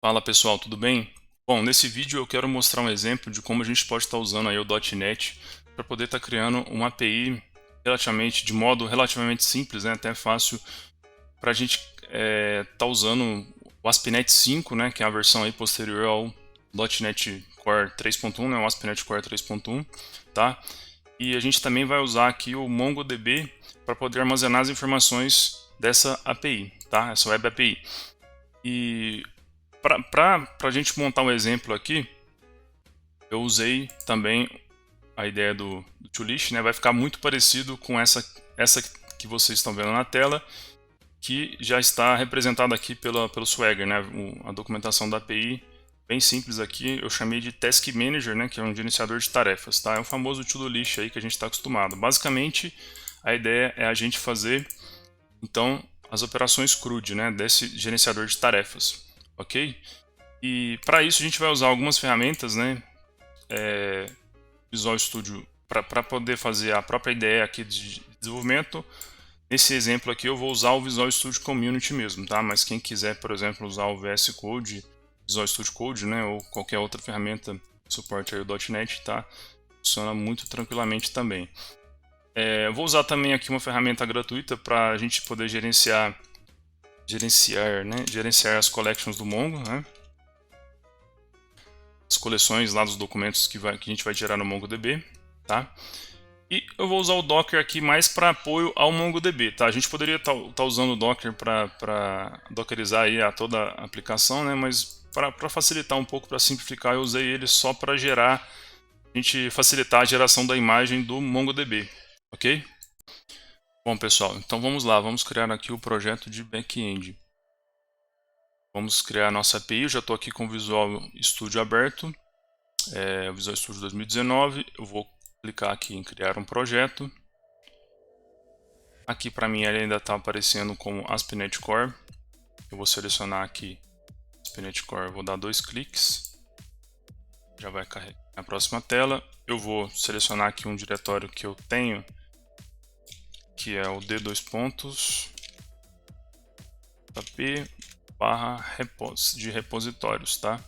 Fala pessoal, tudo bem? Bom, nesse vídeo eu quero mostrar um exemplo de como a gente pode estar usando aí o .NET para poder estar criando uma API de modo relativamente simples, né, até fácil, para a gente estar usando o ASP.NET 5, né, que é a versão aí posterior ao .NET Core 3.1, né, o ASP.NET Core 3.1, tá? E a gente também vai usar aqui o MongoDB para poder armazenar as informações dessa API, tá? Essa Web API. E para a gente montar um exemplo aqui, eu usei também a ideia do toList, né? Vai ficar muito parecido com essa que vocês estão vendo na tela, que já está representada aqui pelo Swagger, né? A documentação da API, bem simples aqui, eu chamei de Task Manager, né? Que é um gerenciador de tarefas, tá? É o famoso toList aí que a gente está acostumado. Basicamente, a ideia é a gente fazer, então, as operações CRUD, né? Desse gerenciador de tarefas, ok? E para isso a gente vai usar algumas ferramentas, né? Visual Studio para poder fazer a própria ideia aqui de desenvolvimento. Nesse exemplo aqui eu vou usar o Visual Studio Community mesmo, tá? Mas quem quiser, por exemplo, usar o VS Code, Visual Studio Code, né? Ou qualquer outra ferramenta que suporte aí o .NET, tá? Funciona muito tranquilamente também. Eu vou usar também aqui uma ferramenta gratuita para a gente poder gerenciar as collections do Mongo, né? As coleções lá dos documentos que a gente vai gerar no MongoDB, tá? E eu vou usar o Docker aqui mais para apoio ao MongoDB, tá? A gente poderia estar usando o Docker para dockerizar aí toda a aplicação, né? Mas para facilitar um pouco, para simplificar, eu usei ele só para facilitar a geração da imagem do MongoDB, ok? Bom, pessoal, então vamos lá, vamos criar aqui o projeto de back-end. Vamos criar a nossa API, eu já estou aqui com o Visual Studio aberto, o Visual Studio 2019, eu vou clicar aqui em criar um projeto. Aqui para mim ele ainda está aparecendo como ASP.NET Core. Eu vou selecionar aqui ASP.NET Core, vou dar 2 cliques, já vai carregar na próxima tela. Eu vou selecionar aqui um diretório que eu tenho, que é o d:/p/repos de repositórios, tá?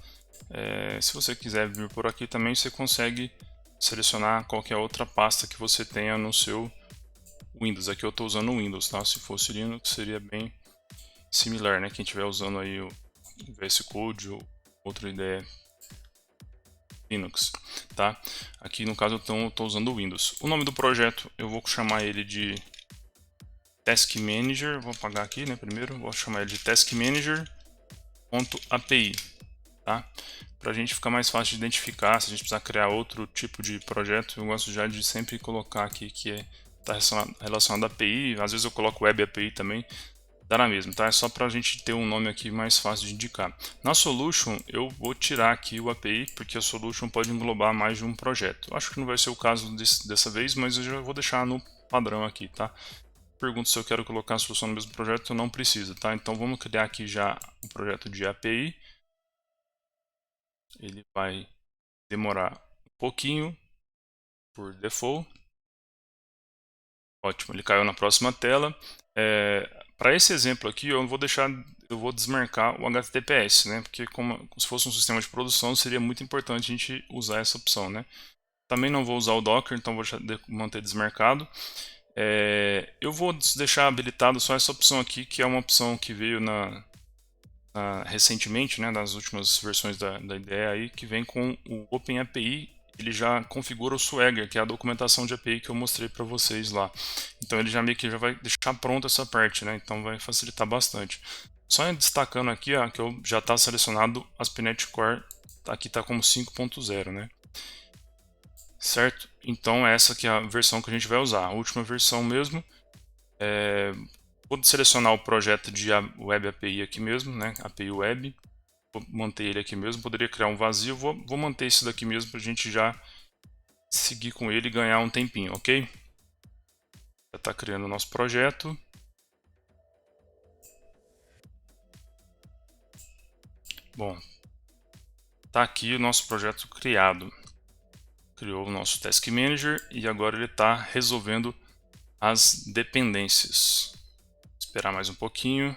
Se você quiser vir por aqui também, você consegue selecionar qualquer outra pasta que você tenha no seu Windows. Aqui eu estou usando o Windows, tá? Se fosse Linux seria bem similar, né? Quem estiver usando aí o VS Code ou outra ideia Linux, tá? Aqui no caso eu estou usando o Windows. O nome do projeto eu vou chamar ele de Task Manager. Vou apagar aqui, né? Primeiro vou chamar ele de Task Manager.api, tá? Para a gente ficar mais fácil de identificar, se a gente precisar criar outro tipo de projeto, eu gosto já de sempre colocar aqui que está relacionado à API. Às vezes eu coloco Web API também, dá na mesma, tá? É só para a gente ter um nome aqui mais fácil de indicar. Na Solution eu vou tirar aqui o API, porque a Solution pode englobar mais de um projeto. Acho que não vai ser o caso dessa vez, mas eu já vou deixar no padrão aqui, tá? Pergunto se eu quero colocar a solução no mesmo projeto, não precisa, tá? Então vamos criar aqui já o projeto de API. Ele vai demorar um pouquinho por default. Ótimo, ele caiu na próxima tela. Para esse exemplo aqui, eu vou desmarcar o HTTPS, né? Porque se fosse um sistema de produção, seria muito importante a gente usar essa opção, né? Também não vou usar o Docker, então vou manter desmarcado. Eu vou deixar habilitado só essa opção aqui, que é uma opção que veio recentemente, né, nas últimas versões da IDE aí, que vem com o OpenAPI. Ele já configura o Swagger, que é a documentação de API que eu mostrei para vocês lá. Então ele já meio que já vai deixar pronta essa parte, né? Então vai facilitar bastante. Só destacando aqui, ó, que eu já está selecionado ASP.NET Core, aqui está como 5.0, né? Certo? Então essa que é a versão que a gente vai usar, a última versão mesmo. Vou selecionar o projeto de Web API aqui mesmo, né? API Web. Vou manter ele aqui mesmo. Poderia criar um vazio. Vou manter esse daqui mesmo para a gente já seguir com ele e ganhar um tempinho, ok? Já está criando o nosso projeto. Bom, está aqui o nosso projeto criado. Criou o nosso Task Manager e agora ele está resolvendo as dependências. Esperar mais um pouquinho.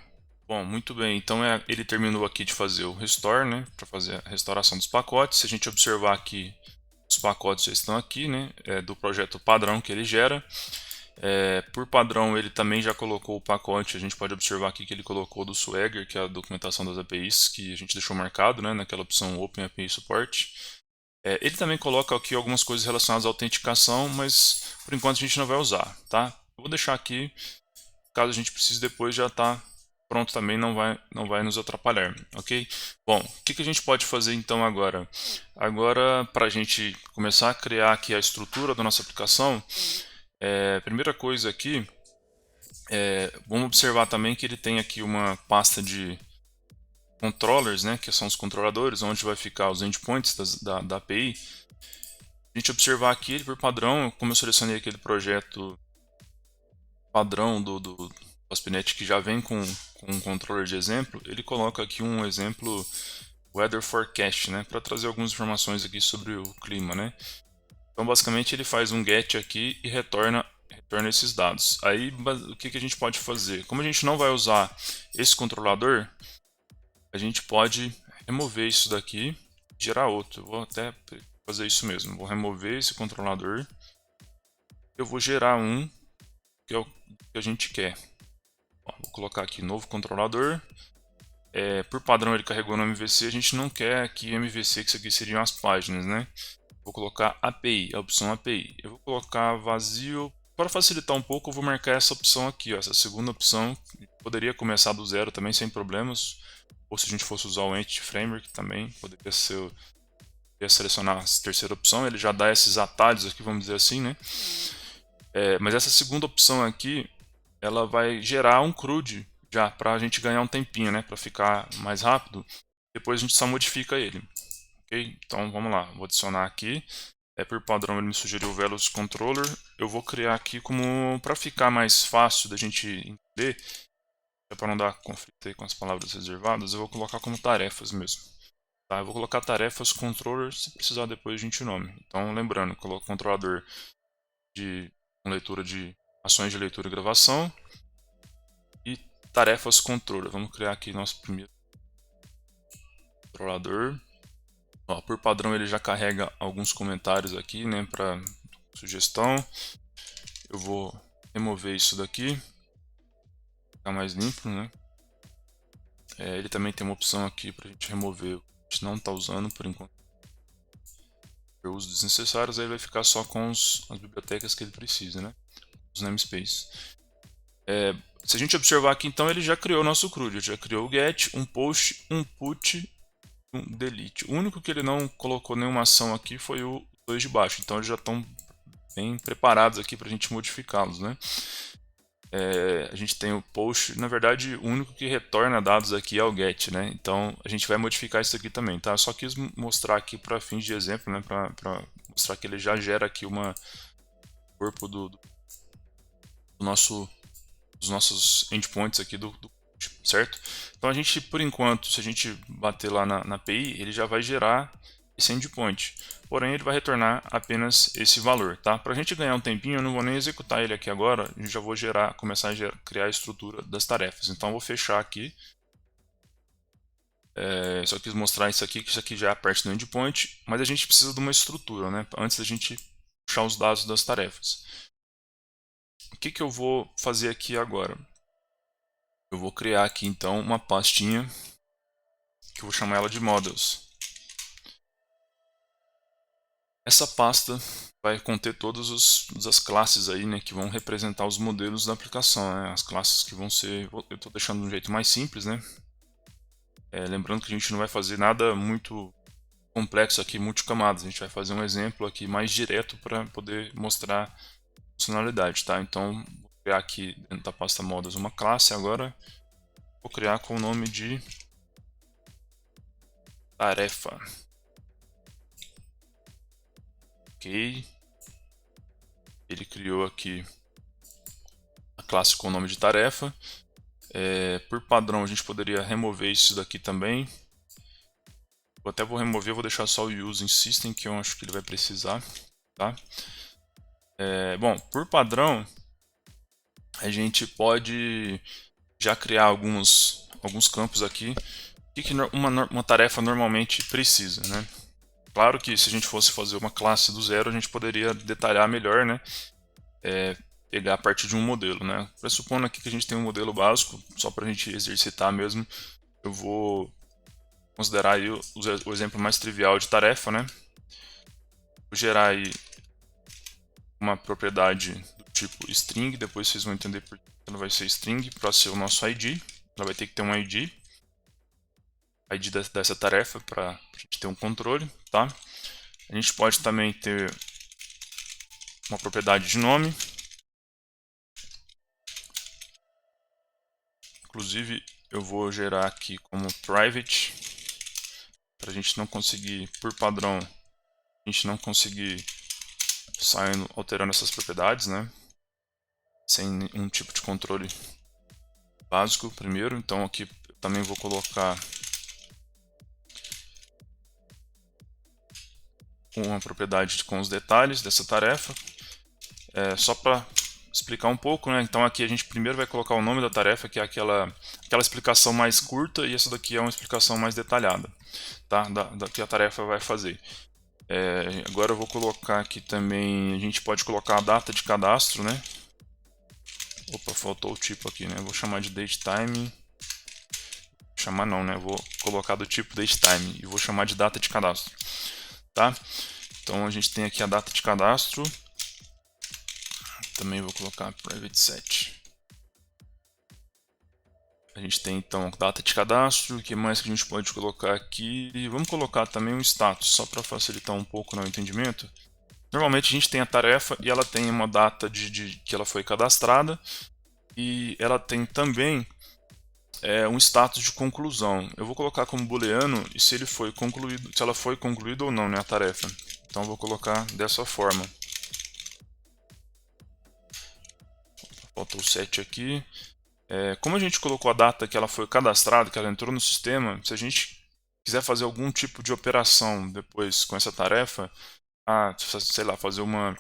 Bom, muito bem. Então ele terminou aqui de fazer o restore, né, para fazer a restauração dos pacotes. Se a gente observar aqui, os pacotes já estão aqui, né, do projeto padrão que ele gera. Por padrão, ele também já colocou o pacote. A gente pode observar aqui que ele colocou do Swagger, que é a documentação das APIs, que a gente deixou marcado, né, naquela opção Open API Support. Ele também coloca aqui algumas coisas relacionadas à autenticação, mas por enquanto a gente não vai usar, tá? Eu vou deixar aqui, caso a gente precise depois, já está pronto também, não vai nos atrapalhar, ok? Bom, o que a gente pode fazer então agora? Agora, para a gente começar a criar aqui a estrutura da nossa aplicação, primeira coisa aqui, vamos observar também que ele tem aqui uma pasta de controllers, né, que são os controladores, onde vai ficar os endpoints da API. A gente observar aqui, ele por padrão, como eu selecionei aquele projeto padrão do ASP.NET que já vem com um controller de exemplo, ele coloca aqui um exemplo Weather Forecast, né, para trazer algumas informações aqui sobre o clima, né. Então, basicamente, ele faz um get aqui e retorna esses dados. Aí, o que a gente pode fazer? Como a gente não vai usar esse controlador, a gente pode remover isso daqui e gerar outro. Eu vou até fazer isso mesmo. Vou remover esse controlador. Eu vou gerar um, que é o que a gente quer. Vou colocar aqui novo controlador. Por padrão ele carregou no MVC, a gente não quer aqui MVC, que isso aqui seriam as páginas, né? Vou colocar API, a opção API. Eu vou colocar vazio. Para facilitar um pouco, eu vou marcar essa opção aqui, ó, essa segunda opção. Poderia começar do zero também, sem problemas. Ou se a gente fosse usar o Entity Framework também, poderia selecionar a terceira opção. Ele já dá esses atalhos aqui, vamos dizer assim, né? Mas essa segunda opção aqui, ela vai gerar um CRUD já, para a gente ganhar um tempinho, né? Para ficar mais rápido. Depois a gente só modifica ele. Ok? Então vamos lá, vou adicionar aqui. Por padrão ele me sugeriu o Velos Controller. Eu vou criar aqui como para ficar mais fácil da gente entender, para não dar conflito aí com as palavras reservadas, eu vou colocar como tarefas mesmo. Tá? Eu vou colocar tarefas controller, se precisar depois a gente nome. Então lembrando, coloco controlador com leitura de ações de leitura e gravação e tarefas controller. Vamos criar aqui nosso primeiro controlador. Ó, por padrão ele já carrega alguns comentários aqui, né, para sugestão. Eu vou remover isso daqui, ficar mais limpo, né. Ele também tem uma opção aqui para a gente remover o que a gente não está usando por enquanto. Por usos desnecessários, aí vai ficar só com as bibliotecas que ele precisa, né, os namespaces. Se a gente observar aqui, então, ele já criou o nosso CRUD, ele já criou o get, um post, um put, um delete. O único que ele não colocou nenhuma ação aqui foi o 2 de baixo, então eles já estão bem preparados aqui para a gente modificá-los, né? A gente tem o post, na verdade o único que retorna dados aqui é o get, né? Então a gente vai modificar isso aqui também, tá? Só quis mostrar aqui para fins de exemplo, né? Para mostrar que ele já gera aqui uma corpo dos nossos endpoints aqui certo? Então a gente, por enquanto, se a gente bater lá na API, ele já vai gerar esse endpoint. Porém, ele vai retornar apenas esse valor, tá? Para a gente ganhar um tempinho, eu não vou nem executar ele aqui agora, eu já vou começar a criar a estrutura das tarefas. Então eu vou fechar aqui. Só quis mostrar isso aqui, que isso aqui já é a parte do endpoint, mas a gente precisa de uma estrutura, né? Antes da gente puxar os dados das tarefas. O que eu vou fazer aqui agora? Eu vou criar aqui então uma pastinha que eu vou chamar ela de Models. Essa pasta vai conter todas as classes aí, né, que vão representar os modelos da aplicação, né, as classes que vão ser, eu estou deixando de um jeito mais simples, né, lembrando que a gente não vai fazer nada muito complexo aqui, multicamadas, a gente vai fazer um exemplo aqui mais direto para poder mostrar funcionalidade, tá? Então, vou criar aqui dentro da pasta Models uma classe agora, vou criar com o nome de tarefa. Ok. Ele criou aqui a classe com o nome de tarefa. Por padrão, a gente poderia remover isso daqui também. Eu até vou remover, vou deixar só o Using System, que eu acho que ele vai precisar. Tá? Bom, por padrão, a gente pode já criar alguns alguns campos aqui. O que uma tarefa normalmente precisa, né? Claro que se a gente fosse fazer uma classe do zero, a gente poderia detalhar melhor, né? Pegar a partir de um modelo, né? Pressupondo aqui que a gente tem um modelo básico, só para a gente exercitar mesmo, eu vou considerar aí o exemplo mais trivial de tarefa, né? Vou gerar aí uma propriedade do tipo string, depois vocês vão entender por que ela vai ser string para ser o nosso ID. Ela vai ter que ter um ID dessa tarefa para a gente ter um controle, tá? A gente pode também ter uma propriedade de nome. Inclusive, eu vou gerar aqui como private, para a gente não conseguir, por padrão, a gente não conseguir saindo, alterando essas propriedades, né? Sem nenhum tipo de controle básico primeiro. Então aqui eu também vou colocar uma propriedade com os detalhes dessa tarefa. Só para explicar um pouco, né? Então aqui a gente primeiro vai colocar o nome da tarefa, que é aquela explicação mais curta, e essa daqui é uma explicação mais detalhada, tá? Da que a tarefa vai fazer. Agora eu vou colocar aqui também, a gente pode colocar a data de cadastro, né? Opa, faltou o tipo aqui, né? Eu vou chamar de datetime. Chamar não, né? Eu vou colocar do tipo datetime e vou chamar de data de cadastro, tá? Então a gente tem aqui a data de cadastro. Também vou colocar private set. A gente tem então data de cadastro. O que mais que a gente pode colocar aqui? Vamos colocar também um status, só para facilitar um pouco no entendimento. Normalmente a gente tem a tarefa e ela tem uma data que ela foi cadastrada, e ela tem também um status de conclusão. Eu vou colocar como booleano e se ele foi concluído, se ela foi concluída ou não, né, a tarefa. Então eu vou colocar dessa forma. Falta o set aqui. Como a gente colocou a data que ela foi cadastrada, que ela entrou no sistema, se a gente quiser fazer algum tipo de operação depois com essa tarefa, sei lá, fazer um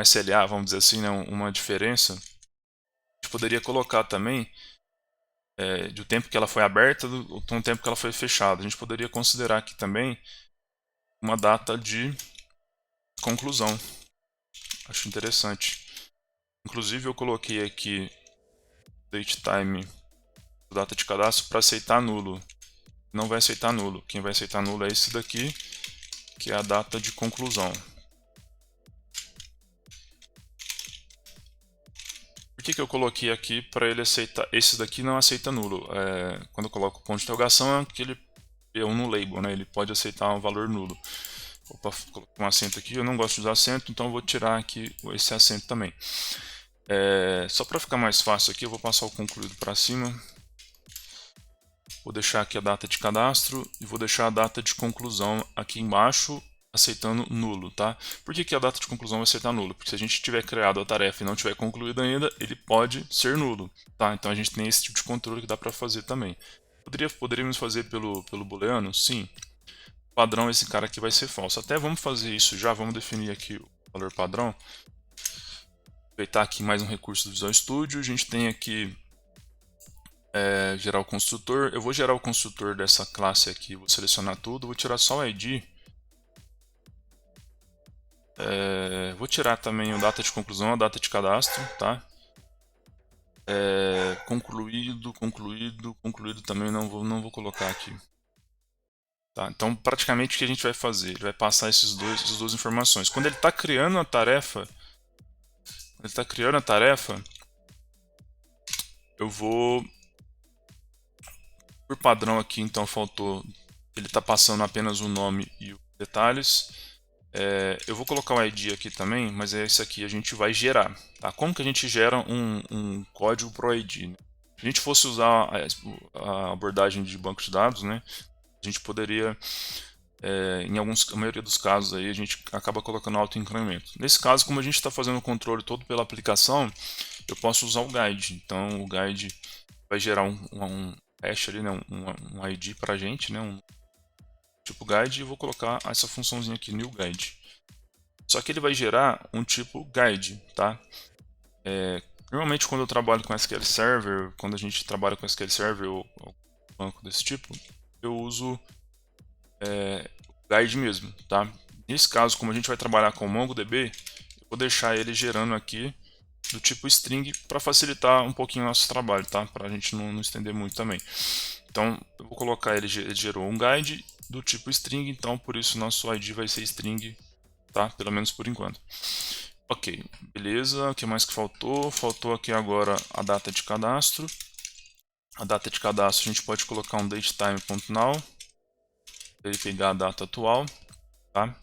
SLA, vamos dizer assim, né, uma diferença, a gente poderia colocar também do tempo que ela foi aberta do tempo que ela foi fechada. A gente poderia considerar aqui também uma data de conclusão. Acho interessante. Inclusive eu coloquei aqui datetime, data de cadastro, para aceitar nulo. Não vai aceitar nulo. Quem vai aceitar nulo é esse daqui, que é a data de conclusão. Por que eu coloquei aqui para ele aceitar? Esse daqui não aceita nulo. Quando eu coloco ponto de interrogação, é que ele é um null label, né? Ele pode aceitar um valor nulo. Opa, coloquei um acento aqui. Eu não gosto de usar acento, então eu vou tirar aqui esse acento também. Só para ficar mais fácil aqui, eu vou passar o concluído para cima. Vou deixar aqui a data de cadastro e vou deixar a data de conclusão aqui embaixo, aceitando nulo, tá? Por que a data de conclusão vai aceitar nulo? Porque se a gente tiver criado a tarefa e não tiver concluído ainda, ele pode ser nulo, tá? Então a gente tem esse tipo de controle que dá para fazer também. Poderíamos fazer pelo booleano? Sim. O padrão, esse cara aqui vai ser falso. Até vamos fazer isso já, vamos definir aqui o valor padrão. Aproveitar aqui mais um recurso do Visual Studio. A gente tem aqui gerar o construtor. Eu vou gerar o construtor dessa classe aqui, vou selecionar tudo, vou tirar só o ID. Vou tirar também o data de conclusão, a data de cadastro, tá? Concluído também não vou colocar aqui. Tá? Então, praticamente o que a gente vai fazer? Ele vai passar essas duas informações. Quando ele está criando a tarefa, eu vou, por padrão aqui, então faltou, ele está passando apenas o nome e os detalhes. Eu vou colocar o ID aqui também, mas esse aqui a gente vai gerar. Tá? Como que a gente gera um código para o ID? Né? Se a gente fosse usar a abordagem de banco de dados, né, a gente poderia, a maioria dos casos, aí, a gente acaba colocando auto-incremento. Nesse caso, como a gente está fazendo o controle todo pela aplicação, eu posso usar o guide. Então, o guide vai gerar um hash ali, né, um ID para a gente, né, um tipo guide, e eu vou colocar essa funçãozinha aqui, new guide. Só que ele vai gerar um tipo guide, tá? Normalmente quando eu trabalho com SQL Server, quando a gente trabalha com SQL Server ou banco desse tipo, eu uso guide mesmo, tá? Nesse caso, como a gente vai trabalhar com o MongoDB, eu vou deixar ele gerando aqui do tipo string para facilitar um pouquinho o nosso trabalho, tá? Para a gente não estender muito também. Então, eu vou colocar ele gerou um guide do tipo string, então por isso nosso ID vai ser string, tá? Pelo menos por enquanto. Ok, beleza. O que mais que faltou? Faltou aqui agora a data de cadastro. A data de cadastro a gente pode colocar um datetime.now para ele pegar a data atual, tá?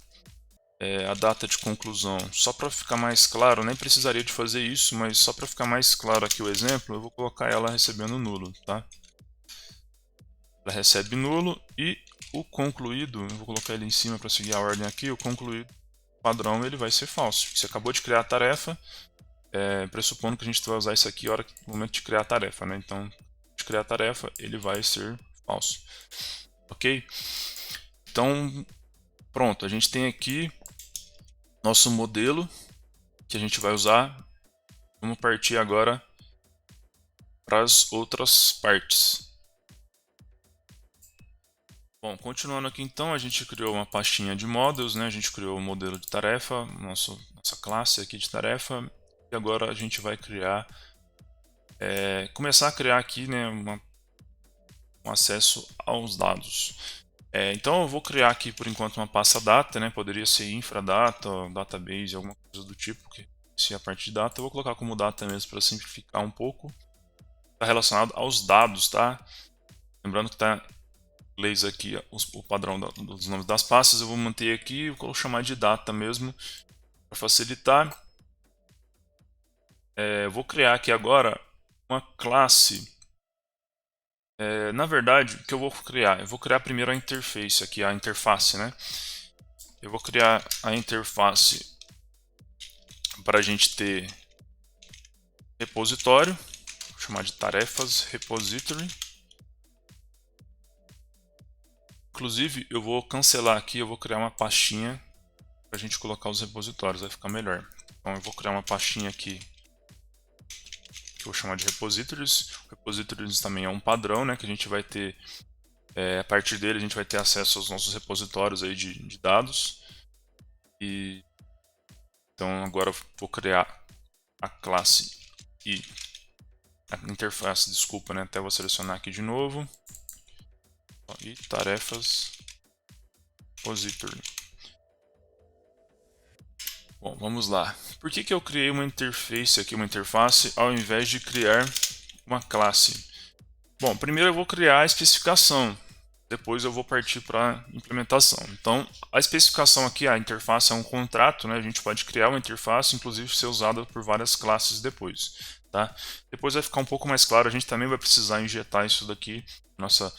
A data de conclusão, só para ficar mais claro, nem precisaria de fazer isso, mas só para ficar mais claro aqui o exemplo, eu vou colocar ela recebendo nulo, tá? Ela recebe nulo e o concluído, eu vou colocar ele em cima para seguir a ordem aqui, o concluído padrão ele vai ser falso. Você acabou de criar a tarefa, pressupondo que a gente vai usar isso aqui no momento de criar a tarefa, né? Então, de criar a tarefa, ele vai ser falso. Ok? Então, pronto, a gente tem aqui nosso modelo que a gente vai usar. Vamos partir agora para as outras partes. Bom, continuando aqui então, a gente criou uma pastinha de models, né? A gente criou o modelo de tarefa, nossa classe aqui de tarefa, e agora a gente vai criar, começar a criar aqui, né, um acesso aos dados. Então eu vou criar aqui por enquanto uma pasta data, né? Poderia ser infradata, database, alguma coisa do tipo, que se a parte de data, eu vou colocar como data mesmo para simplificar um pouco. Está relacionado aos dados, tá? Lembrando que está em inglês aqui o padrão dos nomes das pastas, eu vou manter aqui e vou chamar de data mesmo para facilitar. Eu vou criar aqui agora uma classe. Na verdade, o que eu vou criar? Eu vou criar primeiro a interface aqui, a interface, né? Eu vou criar a interface para a gente ter repositório, vou chamar de tarefas repository. Inclusive, eu vou cancelar aqui, eu vou criar uma pastinha para a gente colocar os repositórios, vai ficar melhor. Então eu vou criar uma pastinha aqui que eu vou chamar de repositories. Repositories também é um padrão, né, que a gente vai ter, a partir dele a gente vai ter acesso aos nossos repositórios aí de dados. Então agora eu vou criar a classe e a interface, desculpa, né, até vou selecionar aqui de novo. E tarefas repository. Bom, vamos lá. Por que eu criei uma interface aqui, uma interface, ao invés de criar uma classe? Bom, primeiro eu vou criar a especificação, depois eu vou partir para a implementação. Então, a especificação aqui, a interface é um contrato, né? A gente pode criar uma interface, inclusive ser usada por várias classes depois, tá? Depois vai ficar um pouco mais claro, a gente também vai precisar injetar isso daqui na nossa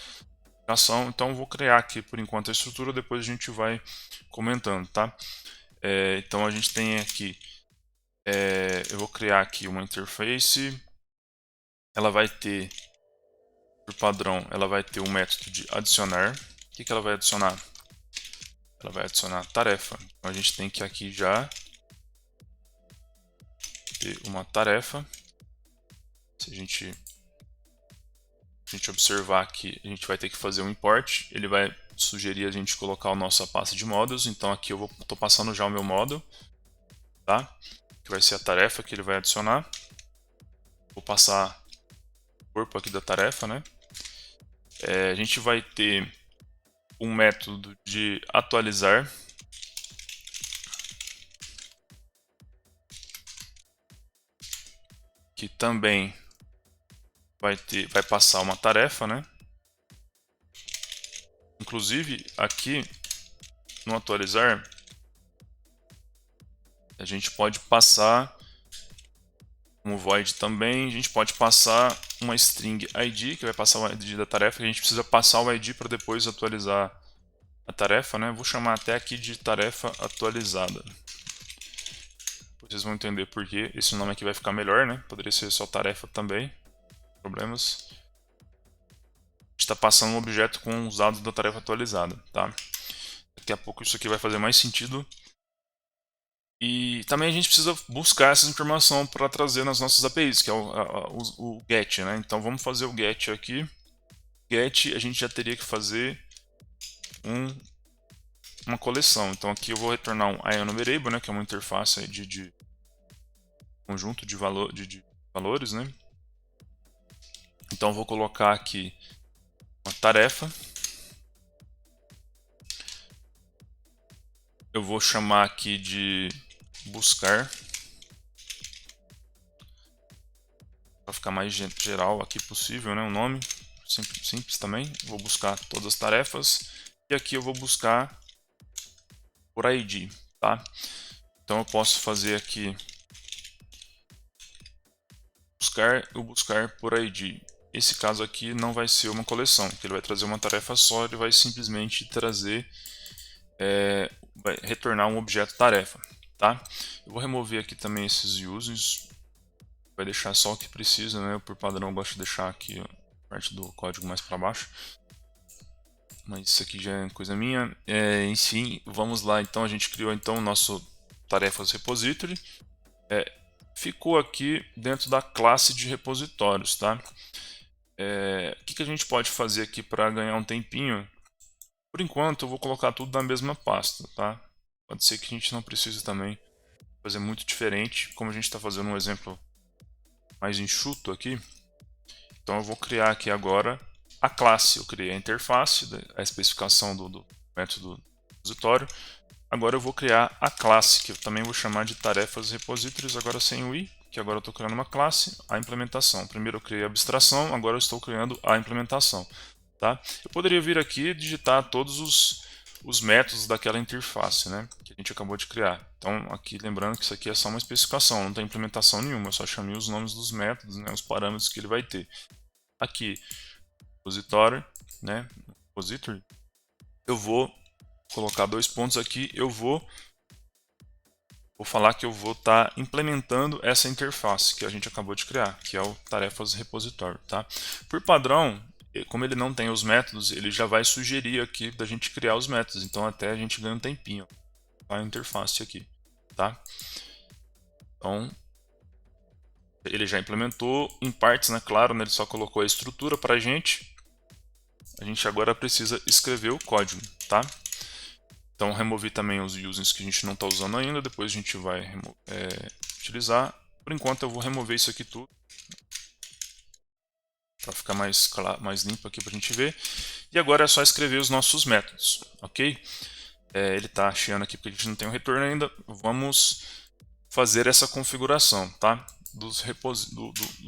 aplicação. Então, eu vou criar aqui por enquanto a estrutura, depois a gente vai comentando, tá? Então, a gente tem aqui, eu vou criar aqui uma interface, ela vai ter por padrão, ela vai ter um método de adicionar. O que ela vai adicionar? Ela vai adicionar tarefa. Então a gente tem que aqui já ter uma tarefa. Se a gente observar aqui, a gente vai ter que fazer um import. Ele vai sugerir a gente colocar a nossa pasta de models. Então aqui eu estou passando já o meu model, tá? Que vai ser a tarefa que ele vai adicionar. Vou passar o corpo aqui da tarefa, né? A gente vai ter um método de atualizar, que também vai passar uma tarefa, né? Inclusive aqui no atualizar a gente pode passar como void também, a gente pode passar uma string id, que vai passar o id da tarefa, a gente precisa passar o id para depois atualizar a tarefa, né? Vou chamar até aqui de tarefa atualizada. Vocês vão entender por que esse nome aqui vai ficar melhor, né? Poderia ser só tarefa também, problemas. A gente está passando um objeto com os dados da tarefa atualizada, tá? Daqui a pouco isso aqui vai fazer mais sentido. E também a gente precisa buscar essa informação para trazer nas nossas APIs, que é o GET, né? Então vamos fazer o GET aqui. GET a gente já teria que fazer uma coleção. Então aqui eu vou retornar um IONOVariable, né? Que é uma interface aí de conjunto de valores, né? Então eu vou colocar aqui uma tarefa. Eu vou chamar aqui de buscar, para ficar mais geral aqui possível, né? O nome simples também. Vou buscar todas as tarefas e aqui eu vou buscar por ID, tá? Então eu posso fazer aqui buscar por ID. Esse caso aqui não vai ser uma coleção, porque ele vai trazer uma tarefa só, ele vai simplesmente trazer, vai retornar um objeto tarefa, tá? Eu vou remover aqui também esses uses, vai deixar só o que precisa, né? Por padrão eu gosto de deixar aqui a parte do código mais para baixo, mas isso aqui já é coisa minha. Enfim, vamos lá. Então a gente criou então o nosso tarefas repository. Ficou aqui dentro da classe de repositórios, tá? O que a gente pode fazer aqui para ganhar um tempinho? Por enquanto eu vou colocar tudo na mesma pasta, tá? Pode ser que a gente não precise também fazer muito diferente, como a gente está fazendo um exemplo mais enxuto aqui. Então eu vou criar aqui agora a classe. Eu criei a interface, a especificação do método repositório. Agora eu vou criar a classe, que eu também vou chamar de tarefas repositories, agora sem o i, que agora eu estou criando uma classe, a implementação. Primeiro eu criei a abstração, agora eu estou criando a implementação. Tá? Eu poderia vir aqui e digitar todos os métodos daquela interface, né, que a gente acabou de criar. Então, aqui lembrando que isso aqui é só uma especificação, não tem implementação nenhuma, eu só chamei os nomes dos métodos, né, os parâmetros que ele vai ter. Aqui, repositório, né, repository, eu vou colocar 2 pontos aqui, eu vou falar que eu vou estar implementando essa interface que a gente acabou de criar, que é o tarefas repositório, tá? Por padrão, como ele não tem os métodos, ele já vai sugerir aqui da gente criar os métodos, então até a gente ganha um tempinho a interface aqui, tá? Então, ele já implementou em partes, né? Claro, né? Ele só colocou a estrutura para a gente agora precisa escrever o código, tá? Então, removi também os users que a gente não está usando ainda, depois a gente vai utilizar. Por enquanto eu vou remover isso aqui tudo, para ficar mais limpo aqui para a gente ver. E agora é só escrever os nossos métodos, ok? Ele está chiando aqui porque a gente não tem o retorno ainda. Vamos fazer essa configuração, tá? Dos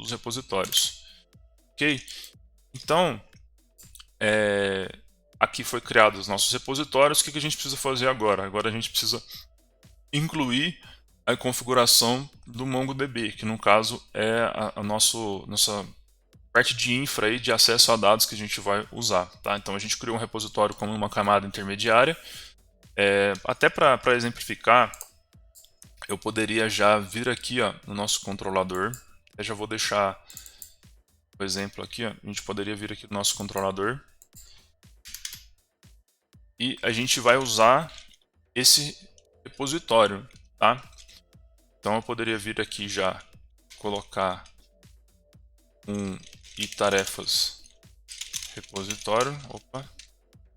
repositórios, ok? Então, aqui foi criado os nossos repositórios. O que a gente precisa fazer agora? Agora a gente precisa incluir a configuração do MongoDB, que no caso é a nossa parte de infra aí, de acesso a dados que a gente vai usar. Tá? Então a gente criou um repositório como uma camada intermediária. Até para exemplificar, eu poderia já vir aqui no nosso controlador. Eu já vou deixar o exemplo aqui. A gente poderia vir aqui no nosso controlador. E a gente vai usar esse repositório, tá? Então eu poderia vir aqui já colocar um tarefas repositório. Opa,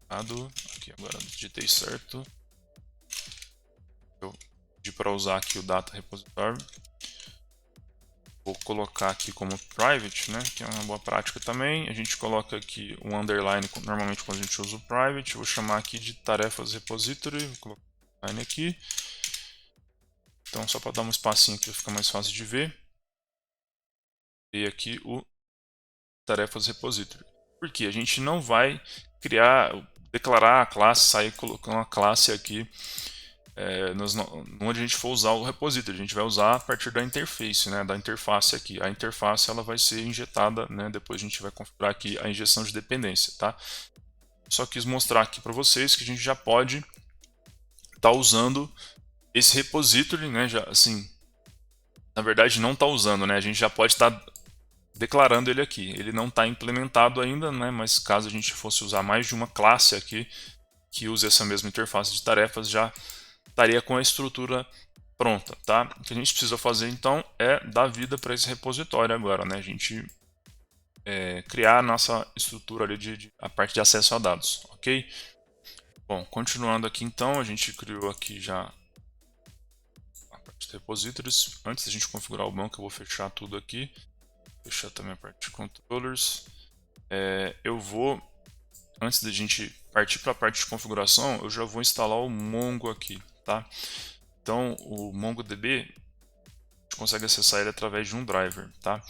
aqui agora digitei certo. Eu pedi para usar aqui o data repositório. Vou colocar aqui como private, né, que é uma boa prática também. A gente coloca aqui um underline, normalmente quando a gente usa o private. Eu vou chamar aqui de tarefas repository. Vou colocar um underline aqui. Então, só para dar um espacinho aqui, fica mais fácil de ver. E aqui o tarefas repository. Porque a gente não vai declarar a classe, sair colocando a classe aqui onde a gente for usar o repository. A gente vai usar a partir da interface, né, da interface aqui. A interface ela vai ser injetada, né, depois a gente vai configurar aqui a injeção de dependência, tá? Só quis mostrar aqui para vocês que a gente já pode estar usando esse repository, né, já, assim, na verdade não está usando, né, a gente já pode estar declarando ele aqui. Ele não está implementado ainda, né, mas caso a gente fosse usar mais de uma classe aqui que use essa mesma interface de tarefas, já estaria com a estrutura pronta, tá? O que a gente precisa fazer então é dar vida para esse repositório agora, né? A gente criar a nossa estrutura ali a parte de acesso a dados, ok? Bom, continuando aqui então, a gente criou aqui já a parte de repositories. Antes da gente configurar o banco, eu vou fechar tudo aqui. Fechar também a parte de controllers. Eu vou, antes da gente partir para a parte de configuração, eu já vou instalar o Mongo aqui, tá? Então, o MongoDB, a gente consegue acessar ele através de um driver, tá?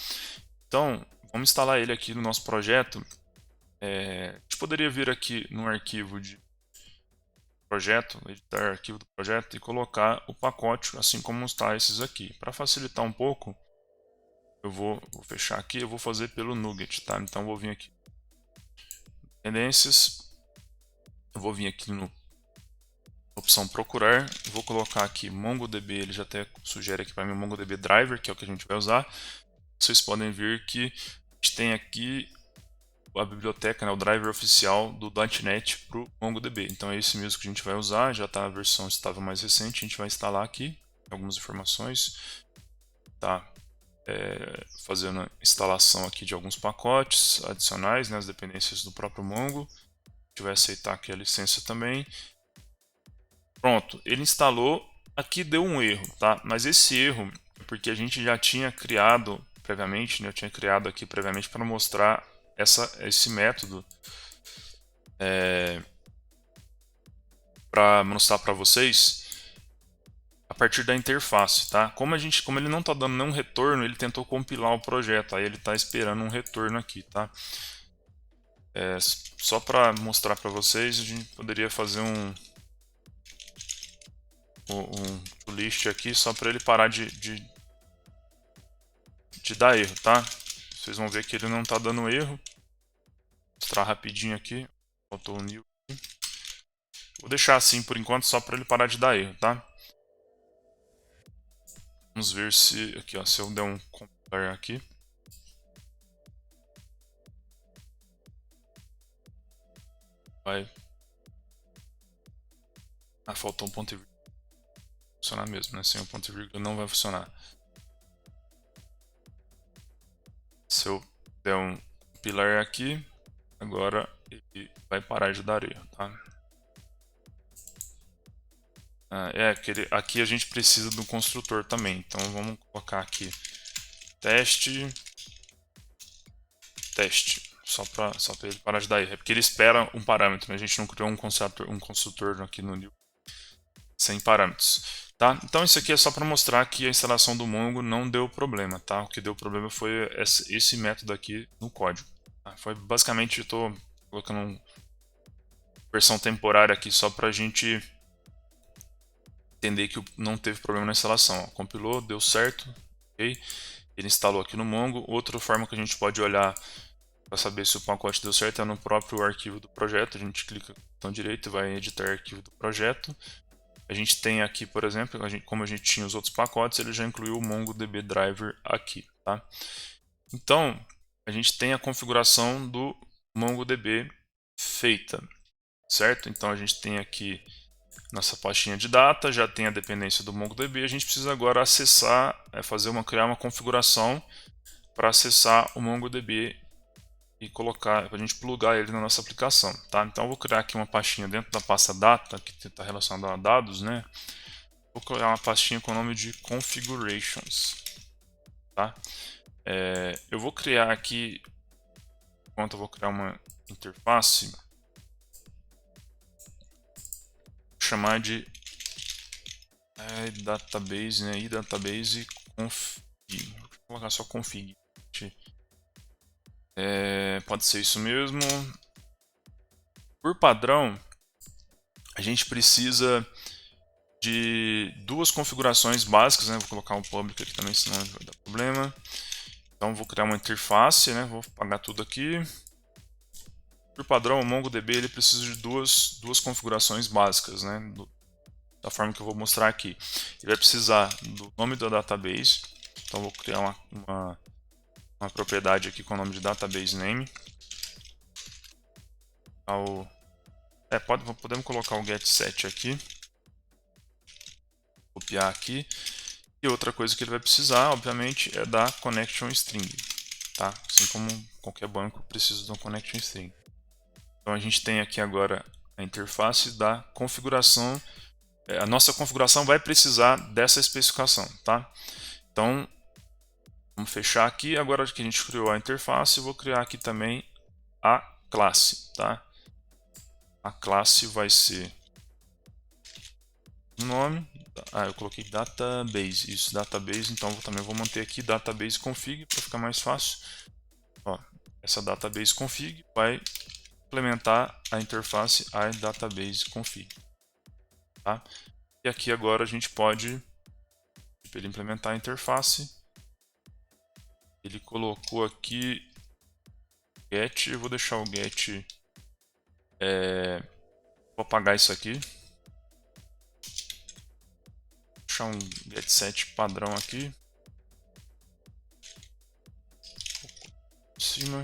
Então, vamos instalar ele aqui no nosso projeto. A gente poderia vir aqui no arquivo de projeto, editar arquivo do projeto e colocar o pacote, assim como está esses aqui. Para facilitar um pouco, eu vou fechar aqui, eu vou fazer pelo NuGet, tá? Então, eu vou vir aqui, tendências, eu vou vir aqui no opção procurar, vou colocar aqui MongoDB, ele já até sugere aqui para mim o MongoDB Driver, que é o que a gente vai usar. Vocês podem ver que a gente tem aqui a biblioteca, né, o driver oficial do .NET para o MongoDB. Então é esse mesmo que a gente vai usar, já está a versão estável mais recente, a gente vai instalar aqui algumas informações. Tá fazendo a instalação aqui de alguns pacotes adicionais, né, as dependências do próprio Mongo. A gente vai aceitar aqui a licença também. Pronto, ele instalou, aqui deu um erro, tá? Mas esse erro é porque a gente já tinha criado previamente, né? Eu tinha criado aqui previamente para mostrar esse método para mostrar para vocês a partir da interface, tá? Como ele não está dando nenhum retorno, ele tentou compilar o projeto, aí ele está esperando um retorno aqui, tá? Só para mostrar para vocês, a gente poderia fazer um list aqui só para ele parar de dar erro, tá? Vocês vão ver que ele não está dando erro. Vou mostrar rapidinho aqui. Faltou o new. Vou deixar assim por enquanto só para ele parar de dar erro, tá? Vamos ver se aqui, ó, se eu der um compare aqui. Vai. Faltou um ponto e vírgula. Funcionar mesmo, né? Sem o ponto e vírgula não vai funcionar. Se eu der um compilar aqui, agora ele vai parar de dar erro, tá? Aqui a gente precisa do construtor também, então vamos colocar aqui teste, só para ele parar de dar erro. É porque ele espera um parâmetro, né? A gente não criou um construtor aqui no new sem parâmetros, tá? Então isso aqui é só para mostrar que a instalação do Mongo não deu problema, tá? O que deu problema foi esse método aqui no código. Tá? Foi basicamente, eu estou colocando uma versão temporária aqui só para a gente entender que não teve problema na instalação. Ó, compilou, deu certo, ok? Ele instalou aqui no Mongo. Outra forma que a gente pode olhar para saber se o pacote deu certo é no próprio arquivo do projeto. A gente clica com o botão direito e vai em editar arquivo do projeto. A gente tem aqui, por exemplo, como a gente tinha os outros pacotes, ele já incluiu o MongoDB Driver aqui, tá? Então, a gente tem a configuração do MongoDB feita, certo? Então, a gente tem aqui nossa pastinha de data, já tem a dependência do MongoDB, a gente precisa agora acessar, criar uma configuração para acessar o MongoDB e colocar, para a gente plugar ele na nossa aplicação, tá? Então eu vou criar aqui uma pastinha dentro da pasta data, que está relacionada a dados, né? Vou criar uma pastinha com o nome de configurations, tá? Eu vou criar aqui, enquanto eu vou criar uma interface, vou chamar de database, né? E database config. Vou colocar só config. Pode ser isso mesmo. Por padrão, a gente precisa de duas configurações básicas, né? Vou colocar um public aqui também, senão vai dar problema. Então vou criar uma interface, né? Vou apagar tudo aqui. Por padrão, o MongoDB ele precisa de duas configurações básicas, né? Da forma que eu vou mostrar aqui. Ele vai precisar do nome da database. Então vou criar uma propriedade aqui com o nome de database name. Podemos colocar o getSet aqui. Vou copiar aqui. E outra coisa que ele vai precisar, obviamente, é da connection string, tá? Assim como qualquer banco precisa de uma connection string. Então a gente tem aqui agora a interface da configuração. A nossa configuração vai precisar dessa especificação, tá? Então vamos fechar aqui. Agora que a gente criou a interface, eu vou criar aqui também a classe, tá? A classe vai ser o nome. Eu coloquei database, isso, database, então também vou manter aqui database config para ficar mais fácil. Ó, essa database config vai implementar a interface iDatabaseConfig, tá? E aqui agora a gente pode, para ele implementar a interface, ele colocou aqui get, eu vou deixar o get, vou apagar isso aqui. Um getSet padrão aqui em cima.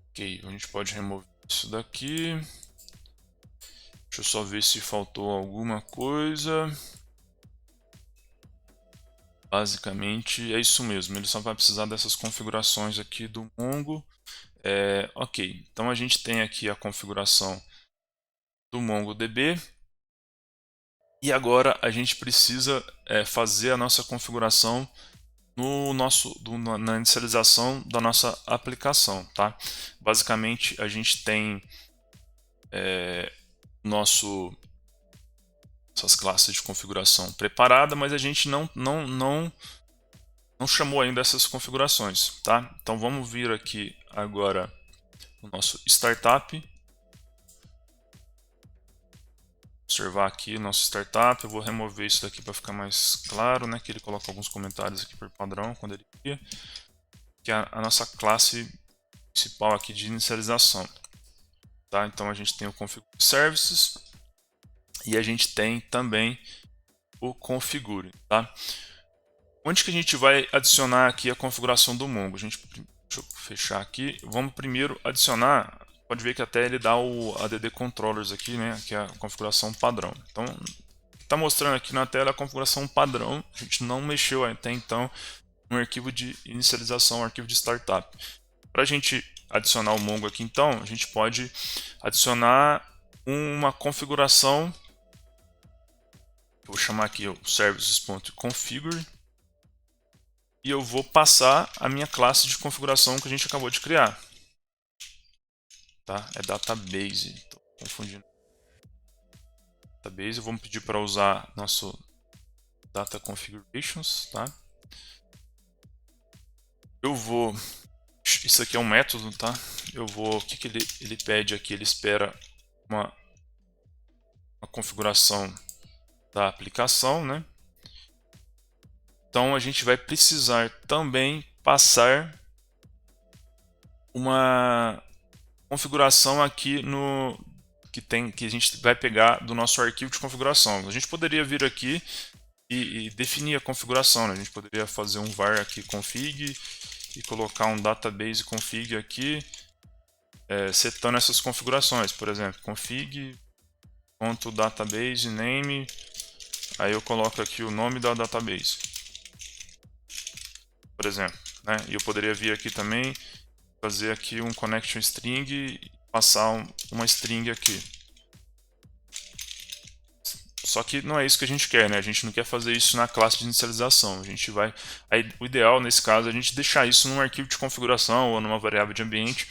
Ok, a gente pode remover isso daqui. Deixa eu só ver se faltou alguma coisa. Basicamente é isso mesmo, ele só vai precisar dessas configurações aqui do Mongo. Ok, então a gente tem aqui a configuração do MongoDB. E agora a gente precisa fazer a nossa configuração na inicialização da nossa aplicação, tá? Basicamente a gente tem essas classes de configuração preparada, mas a gente não chamou ainda essas configurações, tá? Então vamos vir aqui agora no nosso startup. Observar aqui o nosso startup, eu vou remover isso daqui para ficar mais claro, né, que ele coloca alguns comentários aqui por padrão quando ele cria, que é a nossa classe principal aqui de inicialização, tá? Então a gente tem o configure services e a gente tem também o configure, tá? Onde que a gente vai adicionar aqui a configuração do Mongo? Deixa eu fechar aqui, vamos primeiro adicionar. Pode ver que até ele dá o add controllers aqui, né, que é a configuração padrão. Então, está mostrando aqui na tela a configuração padrão. A gente não mexeu até então no arquivo de inicialização, arquivo de startup. Para a gente adicionar o Mongo aqui, então, a gente pode adicionar uma configuração. Eu vou chamar aqui o services.configure e eu vou passar a minha classe de configuração que a gente acabou de criar. Tá? É database, estou confundindo. Database, vamos pedir para usar nosso data configurations, tá? Eu vou, isso aqui é um método, tá? Eu vou, o que ele pede aqui? Ele espera uma configuração da aplicação, né? Então a gente vai precisar também passar uma configuração aqui no que a gente vai pegar do nosso arquivo de configuração. A gente poderia vir aqui e definir a configuração, né? A gente poderia fazer um var aqui config e colocar um database config aqui, setando essas configurações, por exemplo, config.database name, aí eu coloco aqui o nome da database, por exemplo, né? E eu poderia vir aqui também fazer aqui um connection string e passar uma string aqui. Só que não é isso que a gente quer, né? A gente não quer fazer isso na classe de inicialização. A gente vai, o ideal nesse caso é a gente deixar isso num arquivo de configuração ou numa variável de ambiente.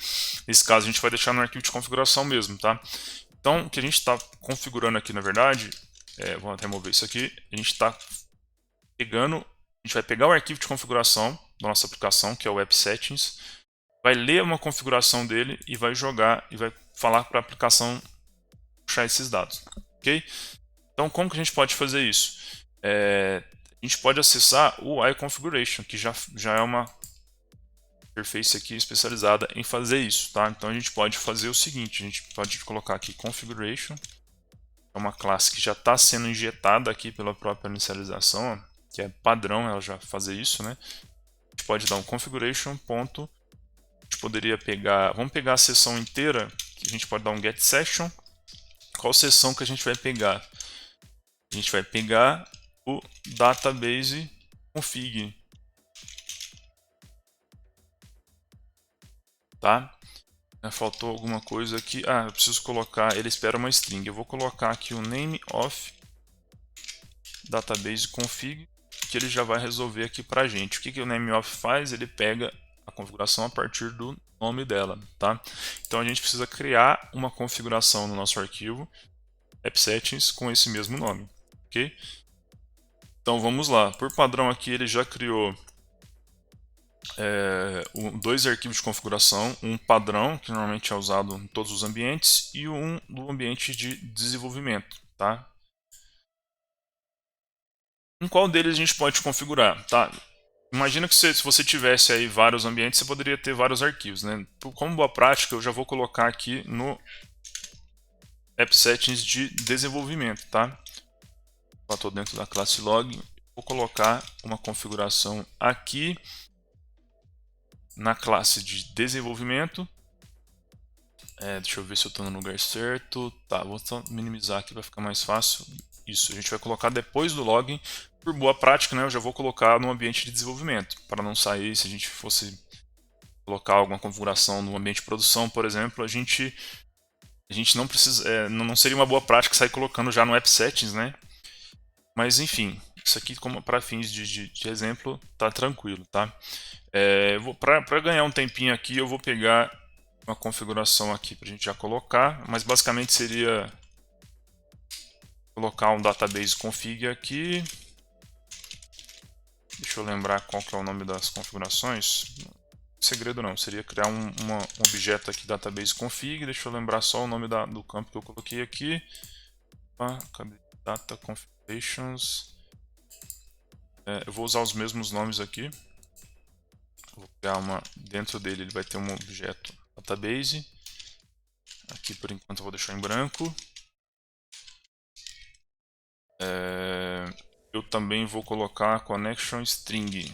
Nesse caso a gente vai deixar no arquivo de configuração mesmo, tá? Então o que a gente está configurando aqui, na verdade, vamos remover isso aqui. A gente está pegando, a gente vai pegar o arquivo de configuração da nossa aplicação, que é o Web Settings, vai ler uma configuração dele e vai jogar e vai falar para a aplicação puxar esses dados, ok? Então, como que a gente pode fazer isso? A gente pode acessar o iConfiguration, que já é uma interface aqui especializada em fazer isso, tá? Então, a gente pode fazer o seguinte, a gente pode colocar aqui Configuration, é uma classe que já está sendo injetada aqui pela própria inicialização, ó, que é padrão ela já fazer isso, né? A gente pode dar um configuration ponto, a gente poderia pegar, vamos pegar a seção inteira, que a gente pode dar um get session, qual seção que a gente vai pegar? A gente vai pegar o database config, tá? Faltou alguma coisa aqui. Eu preciso colocar, ele espera uma string. Eu vou colocar aqui o name of database config, que ele já vai resolver aqui pra gente. O que o name of faz? Ele pega a configuração a partir do nome dela, tá? Então a gente precisa criar uma configuração no nosso arquivo appsettings com esse mesmo nome, ok? Então vamos lá. Por padrão aqui ele já criou dois arquivos de configuração, um padrão, que normalmente é usado em todos os ambientes, e um do ambiente de desenvolvimento, tá? Em qual deles a gente pode configurar, tá? Imagina que se você tivesse aí vários ambientes, você poderia ter vários arquivos, né? Como boa prática, eu já vou colocar aqui no appsettings de desenvolvimento, tá? Estou dentro da classe log, vou colocar uma configuração aqui na classe de desenvolvimento. Deixa eu ver se eu estou no lugar certo. Tá, vou só minimizar aqui para ficar mais fácil. Isso, a gente vai colocar depois do login. Por boa prática, né, eu já vou colocar no ambiente de desenvolvimento, para não sair, se a gente fosse colocar alguma configuração no ambiente de produção, por exemplo, a gente não precisa, não seria uma boa prática sair colocando já no appsettings, né? Mas enfim, isso aqui como para fins de exemplo, tá tranquilo, tá? Para ganhar um tempinho aqui, eu vou pegar uma configuração aqui para a gente já colocar, mas basicamente seria colocar um database config aqui. Deixa eu lembrar qual que é o nome das configurações. Segredo não, seria criar um objeto aqui, database config. Deixa eu lembrar só o nome do campo que eu coloquei aqui. Cadê? Data configurations. Eu vou usar os mesmos nomes aqui. Vou criar dentro dele ele vai ter um objeto database. Aqui por enquanto eu vou deixar em branco. Eu também vou colocar connection string.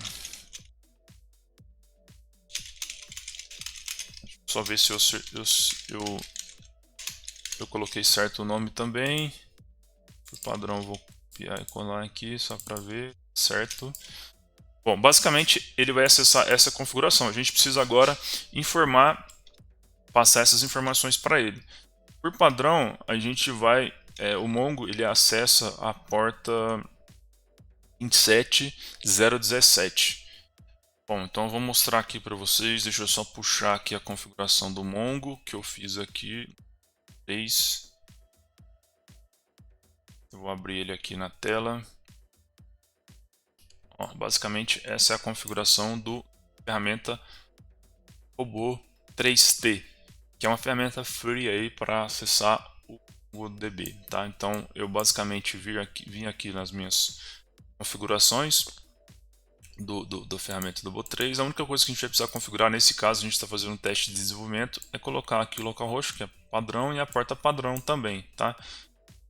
Só ver se eu coloquei certo o nome também. Por padrão eu vou copiar e colar aqui só para ver certo. Bom, basicamente ele vai acessar essa configuração. A gente precisa agora passar essas informações para ele. Por padrão a gente vai, o Mongo ele acessa a porta 27017. Bom, então eu vou mostrar aqui para vocês. Deixa eu só puxar aqui a configuração do Mongo que eu fiz aqui. Eu vou abrir ele aqui na tela. Basicamente essa é a configuração do ferramenta Robô 3T, que é uma ferramenta free aí para acessar o MongoDB, tá? Então eu basicamente vim aqui nas minhas configurações do ferramenta do Bo3. A única coisa que a gente vai precisar configurar, nesse caso a gente está fazendo um teste de desenvolvimento, é colocar aqui o localhost, que é padrão, e a porta padrão também, tá?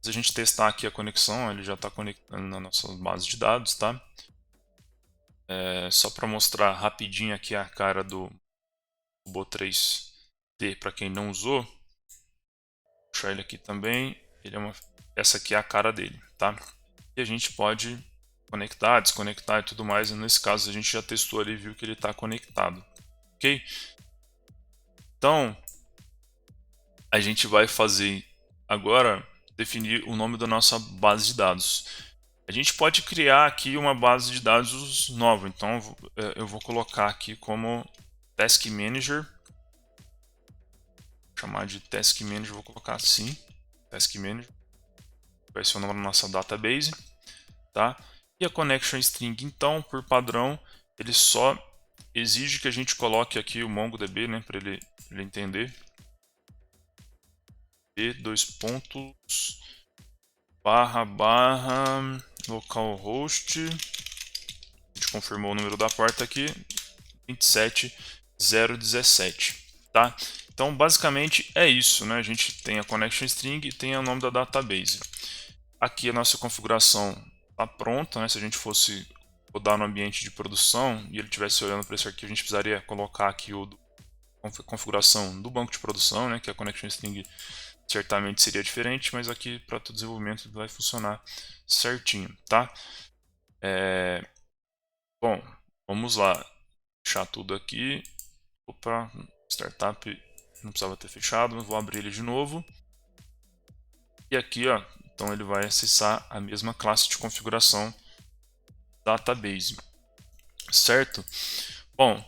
Se a gente testar aqui a conexão, ele já está conectando na nossa base de dados, tá? Só para mostrar rapidinho aqui a cara do Bo3T para quem não usou. Vou puxar ele aqui também. Essa aqui é a cara dele, tá? E a gente pode conectar, desconectar e tudo mais. E nesse caso a gente já testou ali e viu que ele está conectado, ok? Então a gente vai fazer agora definir o nome da nossa base de dados. A gente pode criar aqui uma base de dados nova, então eu vou colocar aqui como Task Manager. Vou chamar de Task Manager, vou colocar assim, Task Manager. Vai ser o nome da nossa database, tá? E a Connection String, então, por padrão, ele só exige que a gente coloque aqui o MongoDB, né, para ele entender. // localhost, a gente confirmou o número da porta aqui, 27017, tá? Então basicamente é isso, né? A gente tem a connection string e tem o nome da database. Aqui a nossa configuração está pronta, né? Se a gente fosse rodar no ambiente de produção e ele estivesse olhando para esse arquivo, a gente precisaria colocar aqui o configuração do banco de produção, né, que a connection string certamente seria diferente, mas aqui para todo desenvolvimento vai funcionar certinho, tá? Bom, vamos lá, fechar tudo aqui. Opa, startup não precisava ter fechado, mas vou abrir ele de novo. E aqui, ó, então ele vai acessar a mesma classe de configuração database, certo? Bom,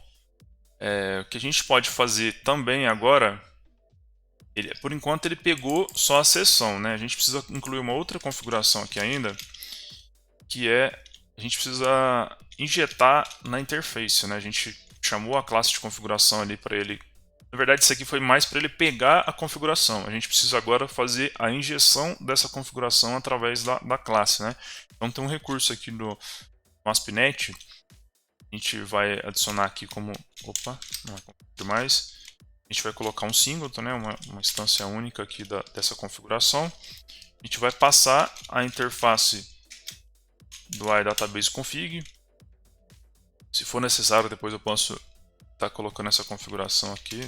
o que a gente pode fazer também agora, por enquanto ele pegou só a seção, né? A gente precisa incluir uma outra configuração aqui ainda, que a gente precisa injetar na interface, né? A gente chamou a classe de configuração ali para ele. Na verdade, isso aqui foi mais para ele pegar a configuração. A gente precisa agora fazer a injeção dessa configuração através da classe, né? Então tem um recurso aqui no ASP.NET. A gente vai adicionar aqui como... Opa, não é demais. A gente vai colocar um singleton, né? Uma instância única aqui dessa configuração. A gente vai passar a interface do iDatabase config. Se for necessário, depois eu posso estar colocando essa configuração aqui.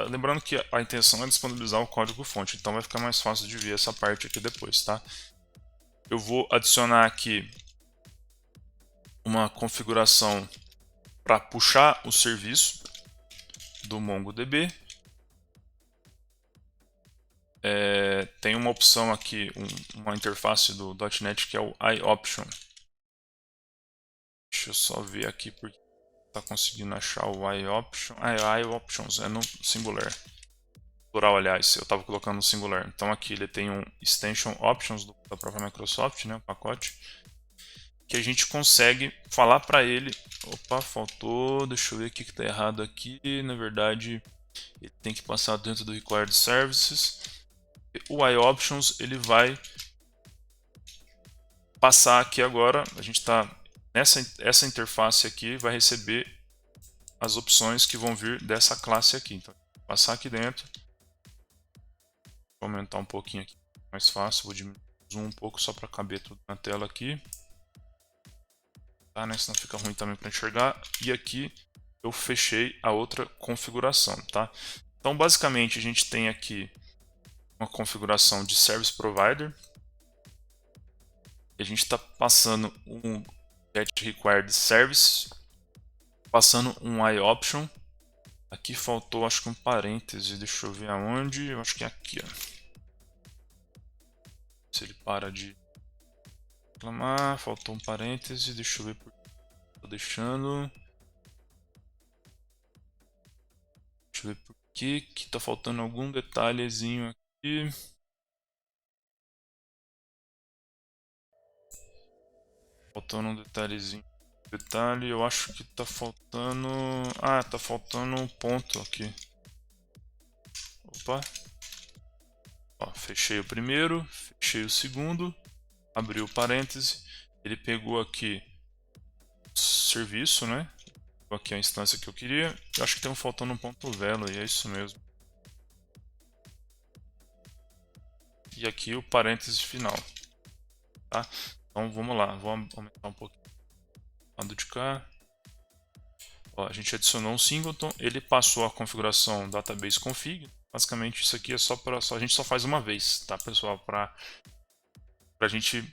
Lembrando que a intenção é disponibilizar o código-fonte, então vai ficar mais fácil de ver essa parte aqui depois, tá? Eu vou adicionar aqui uma configuração para puxar o serviço do MongoDB. Tem uma opção aqui, uma interface do .NET que é o iOption. Deixa eu só ver aqui porque está conseguindo achar o iOption. iOptions é no singular. Plural, aliás, eu estava colocando no singular. Então aqui ele tem um Extension Options da própria Microsoft, né, um pacote, que a gente consegue falar para ele. Opa, faltou, deixa eu ver o que está errado aqui. Na verdade, ele tem que passar dentro do Required Services. O iOptions ele vai passar aqui agora. A gente está essa interface aqui vai receber as opções que vão vir dessa classe aqui. Então, vou passar aqui dentro. Vou aumentar um pouquinho aqui, mais fácil. Vou diminuir o zoom um pouco só para caber tudo na tela aqui. Tá, né? Senão fica ruim também para enxergar. E aqui eu fechei a outra configuração, tá? Então, basicamente, a gente tem aqui uma configuração de Service Provider. A gente está passando um Get Required Service, passando um iOption. Aqui faltou, acho que um parêntese, deixa eu ver aonde, eu acho que é aqui, ó. Se ele para de reclamar, faltou um parêntese, deixa eu ver por que estou deixando. Deixa eu ver por que está faltando algum detalhezinho aqui. Faltando um detalhezinho. Detalhe, eu acho que está faltando... Ah, está faltando um ponto aqui. Opa. Ó, fechei o primeiro, fechei o segundo, abri o parêntese, ele pegou aqui serviço, né? Pegou aqui a instância que eu queria. Eu acho que tem faltando um ponto velo e é isso mesmo. E aqui o parêntese final, tá? Então vamos lá, vou aumentar um pouquinho o lado de cá. Ó, a gente adicionou um singleton, ele passou a configuração database config. Basicamente isso aqui é só para a gente só faz uma vez, tá, pessoal, para a gente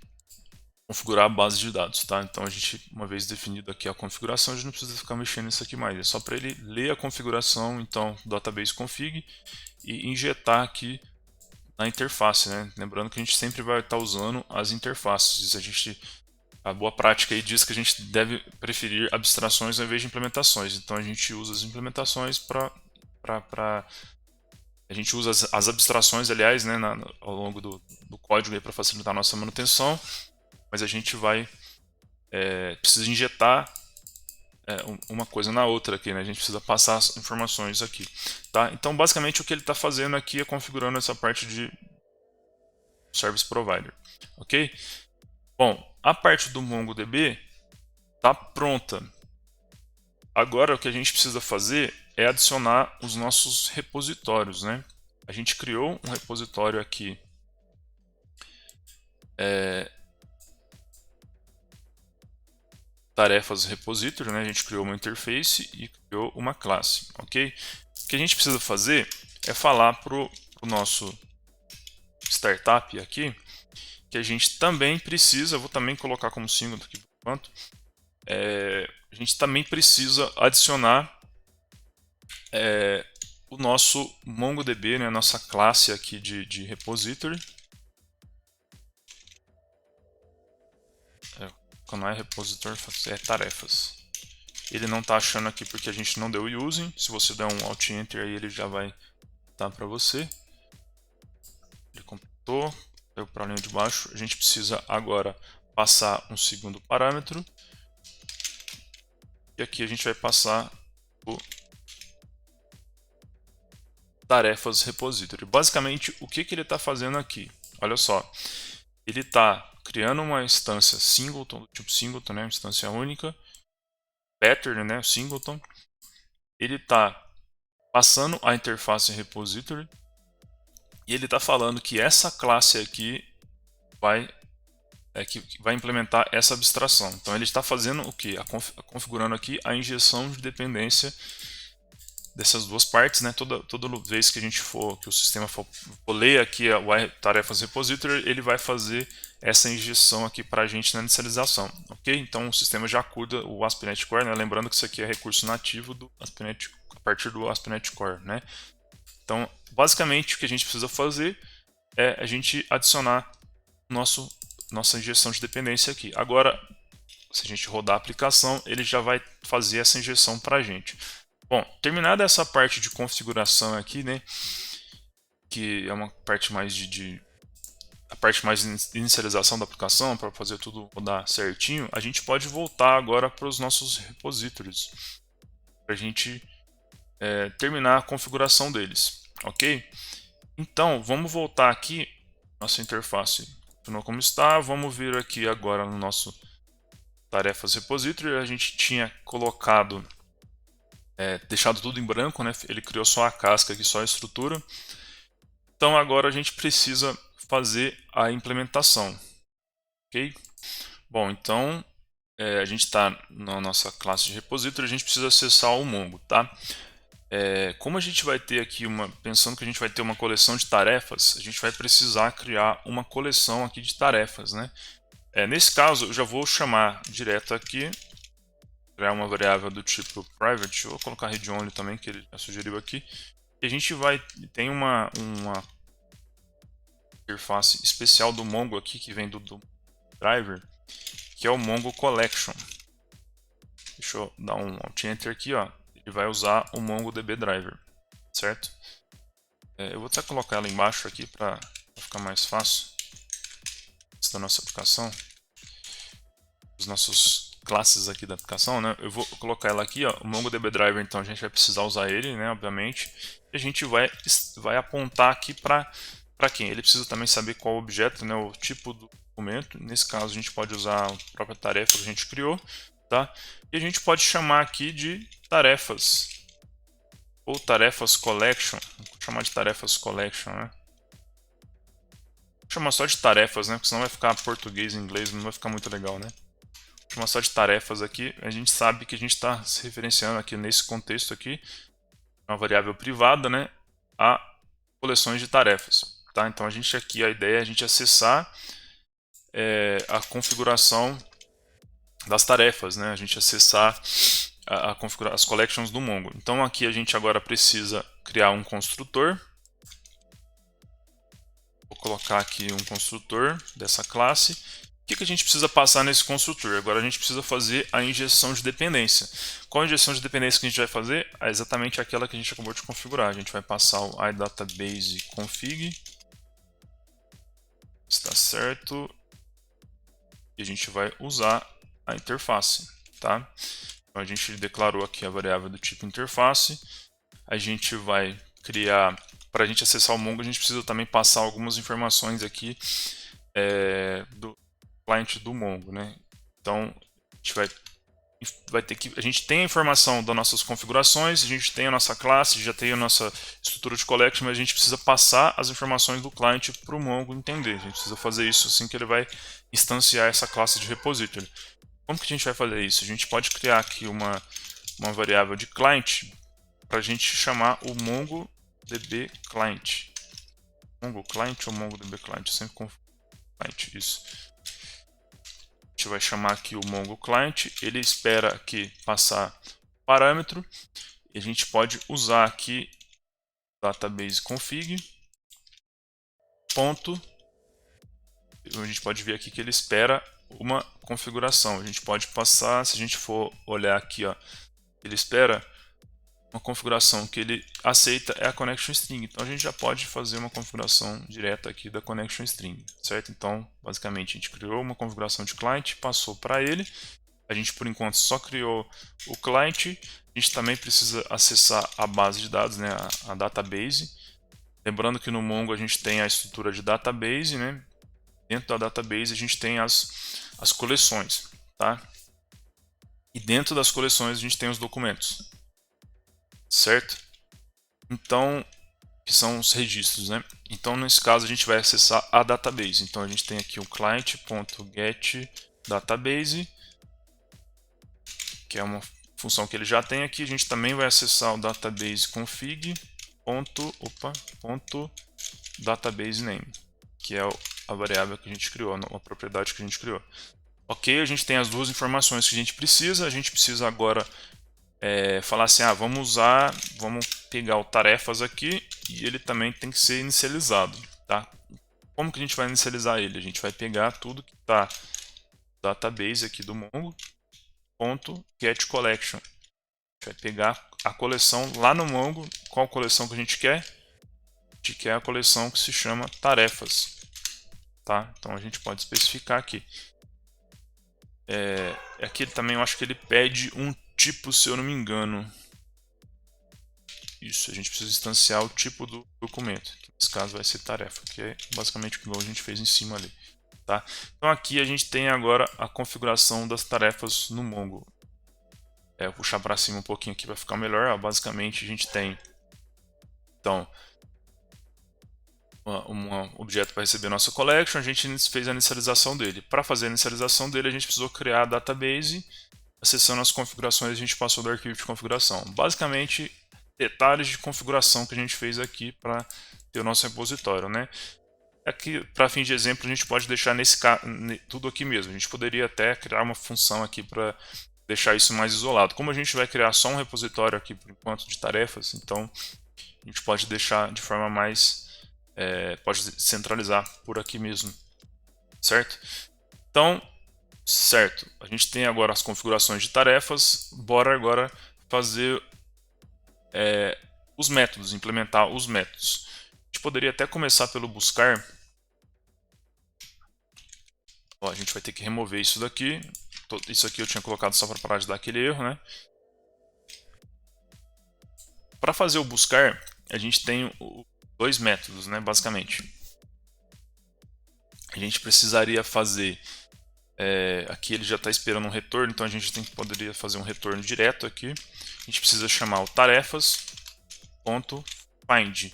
configurar a base de dados, tá? Então a gente, uma vez definido aqui a configuração, a gente não precisa ficar mexendo nisso aqui mais, é só para ele ler a configuração, então, do database config e injetar aqui na interface, né? Lembrando que a gente sempre vai estar usando as interfaces. A boa prática aí diz que a gente deve preferir abstrações ao invés de implementações. Então a gente usa as implementações a gente usa as abstrações, aliás, né, ao longo do código para facilitar a nossa manutenção, mas a gente vai precisa injetar uma coisa na outra aqui, né? A gente precisa passar as informações aqui, tá? Então, basicamente, o que ele está fazendo aqui é configurando essa parte de Service Provider, ok? Bom, a parte do MongoDB está pronta. Agora, o que a gente precisa fazer é adicionar os nossos repositórios, né? A gente criou um repositório aqui tarefas repository, né? A gente criou uma interface e criou uma classe, ok? O que a gente precisa fazer é falar para o nosso startup aqui que a gente também precisa, vou também colocar como símbolo aqui por enquanto, a gente também precisa adicionar o nosso MongoDB, né, a nossa classe aqui de repository. Quando é repository, é tarefas. Ele não está achando aqui porque a gente não deu using. Se você der um Alt Enter aí, ele já vai dar para você. Ele completou, deu para a linha de baixo. A gente precisa agora passar um segundo parâmetro. E aqui a gente vai passar o tarefas repository. Basicamente, o que ele está fazendo aqui? Olha só, ele está criando uma instância singleton, do tipo singleton, né, uma instância única, pattern, né, singleton. Ele está passando a interface repository e ele está falando que essa classe aqui vai implementar essa abstração. Então ele está fazendo o que? Configurando aqui a injeção de dependência dessas duas partes, né? Toda vez que a gente que o sistema for ler aqui o tarefas repository, ele vai fazer essa injeção aqui para a gente na inicialização, ok? Então o sistema já acuda o ASP.NET Core, né? Lembrando que isso aqui é recurso nativo do ASP.NET, a partir do ASP.NET Core, né? Então basicamente o que a gente precisa fazer é a gente adicionar nossa injeção de dependência aqui. Agora, se a gente rodar a aplicação, ele já vai fazer essa injeção para a gente. Bom, terminada essa parte de configuração aqui, né, que é uma parte mais a parte mais de inicialização da aplicação, para fazer tudo rodar certinho, a gente pode voltar agora para os nossos repositórios, para a gente terminar a configuração deles, ok? Então, vamos voltar aqui, nossa interface continua como está, vamos vir aqui agora no nosso tarefas repository, a gente tinha colocado deixado tudo em branco, né? Ele criou só a casca aqui, só a estrutura. Então agora a gente precisa fazer a implementação, ok? Bom, então a gente está na nossa classe de repository, a gente precisa acessar o Mongo, tá? Como a gente vai ter aqui pensando que a gente vai ter uma coleção de tarefas, a gente vai precisar criar uma coleção aqui de tarefas, né? Nesse caso, eu já vou chamar direto aqui, criar uma variável do tipo private, vou colocar read only também, que ele já sugeriu aqui, e a gente tem uma interface especial do Mongo aqui, que vem do driver, que é o Mongo Collection. Deixa eu dar um Alt Enter aqui, ó. Ele vai usar o MongoDB driver, certo? Eu vou até colocar ela embaixo aqui para ficar mais fácil da nossa aplicação, os nossos classes aqui da aplicação, né? Eu vou colocar ela aqui, ó, o MongoDB driver, então a gente vai precisar usar ele, né, obviamente, e a gente vai apontar aqui para quem? Ele precisa também saber qual objeto, né, o tipo do documento. Nesse caso a gente pode usar a própria tarefa que a gente criou, tá? E a gente pode chamar aqui de tarefas ou tarefas collection. Vou chamar de tarefas collection, né? Vou chamar só de tarefas, né? Porque senão vai ficar português e inglês, não vai ficar muito legal, né? Vou chamar só de tarefas aqui. A gente sabe que a gente está se referenciando aqui nesse contexto aqui, uma variável privada, né? A coleções de tarefas, tá? Então a ideia é a gente acessar a configuração das tarefas, né? A gente acessar as collections do Mongo. Então aqui a gente agora precisa criar um construtor. Vou colocar aqui um construtor dessa classe. O que a gente precisa passar nesse construtor? Agora a gente precisa fazer a injeção de dependência. Qual a injeção de dependência que a gente vai fazer? É exatamente aquela que a gente acabou de configurar. A gente vai passar o iDatabase config. Está certo. E a gente vai usar a interface, tá? Então a gente declarou aqui a variável do tipo interface. A gente vai criar, para a gente acessar o Mongo, a gente precisa também passar algumas informações aqui do cliente do Mongo, né? Então a gente vai ter que, a gente tem a informação das nossas configurações, a gente tem a nossa classe, já tem a nossa estrutura de collection, mas a gente precisa passar as informações do cliente para o Mongo entender. A gente precisa fazer isso assim que ele vai instanciar essa classe de repository. Como que a gente vai fazer isso? A gente pode criar aqui uma variável de client para a gente chamar o MongoDB Client. Mongo Client ou MongoDB Client? Eu sempre confundo. Client, isso. A gente vai chamar aqui o Mongo Client, ele espera aqui passar parâmetro, e a gente pode usar aqui database config, ponto, a gente pode ver aqui que ele espera uma configuração. A gente pode passar, se a gente for olhar aqui, ó, ele espera uma configuração que ele aceita é a connection string. Então a gente já pode fazer uma configuração direta aqui da connection string, certo? Então, basicamente, a gente criou uma configuração de client, passou para ele. A gente, por enquanto, só criou o client. A gente também precisa acessar a base de dados, né, a database. Lembrando que no Mongo a gente tem a estrutura de database, né? Dentro da database a gente tem as coleções, tá? E dentro das coleções a gente tem os documentos, certo? Então, que são os registros, né? Então, nesse caso, a gente vai acessar a database. Então, a gente tem aqui o client.getDatabase, que é uma função que ele já tem aqui. A gente também vai acessar o database config. Database name, que é a variável que a gente criou, a propriedade que a gente criou. Ok, a gente tem as duas informações que a gente precisa. A gente precisa agora falar assim, vamos pegar o tarefas aqui e ele também tem que ser inicializado, tá? Como que a gente vai inicializar ele? A gente vai pegar tudo que está no database aqui do Mongo, .getCollection. A gente vai pegar a coleção lá no Mongo. Qual coleção que a gente quer? A gente quer a coleção que se chama tarefas, tá? Então a gente pode especificar aqui. Aqui também eu acho que ele pede um tipo, se eu não me engano. Isso, a gente precisa instanciar o tipo do documento, que nesse caso vai ser tarefa, que é basicamente o que a gente fez em cima ali. Tá? Então aqui a gente tem agora a configuração das tarefas no Mongo. Vou puxar para cima um pouquinho aqui para ficar melhor. Basicamente a gente tem então um objeto para receber nossa collection, a gente fez a inicialização dele. Para fazer a inicialização dele a gente precisou criar a database, acessando as configurações a gente passou do arquivo de configuração. Basicamente detalhes de configuração que a gente fez aqui para ter o nosso repositório, né? Aqui, para fim de exemplo, a gente pode deixar tudo aqui mesmo. A gente poderia até criar uma função aqui para deixar isso mais isolado. Como a gente vai criar só um repositório aqui por enquanto de tarefas, então a gente pode deixar de forma mais pode centralizar por aqui mesmo, certo? Então, certo, a gente tem agora as configurações de tarefas. Bora agora fazer os métodos, implementar os métodos. A gente poderia até começar pelo buscar. A gente vai ter que remover isso daqui. Isso aqui eu tinha colocado só para parar de dar aquele erro, né? Para fazer o buscar, a gente tem dois métodos, né? Basicamente. A gente precisaria fazer... aqui ele já está esperando um retorno, então a gente poderia fazer um retorno direto aqui. A gente precisa chamar o tarefas.find.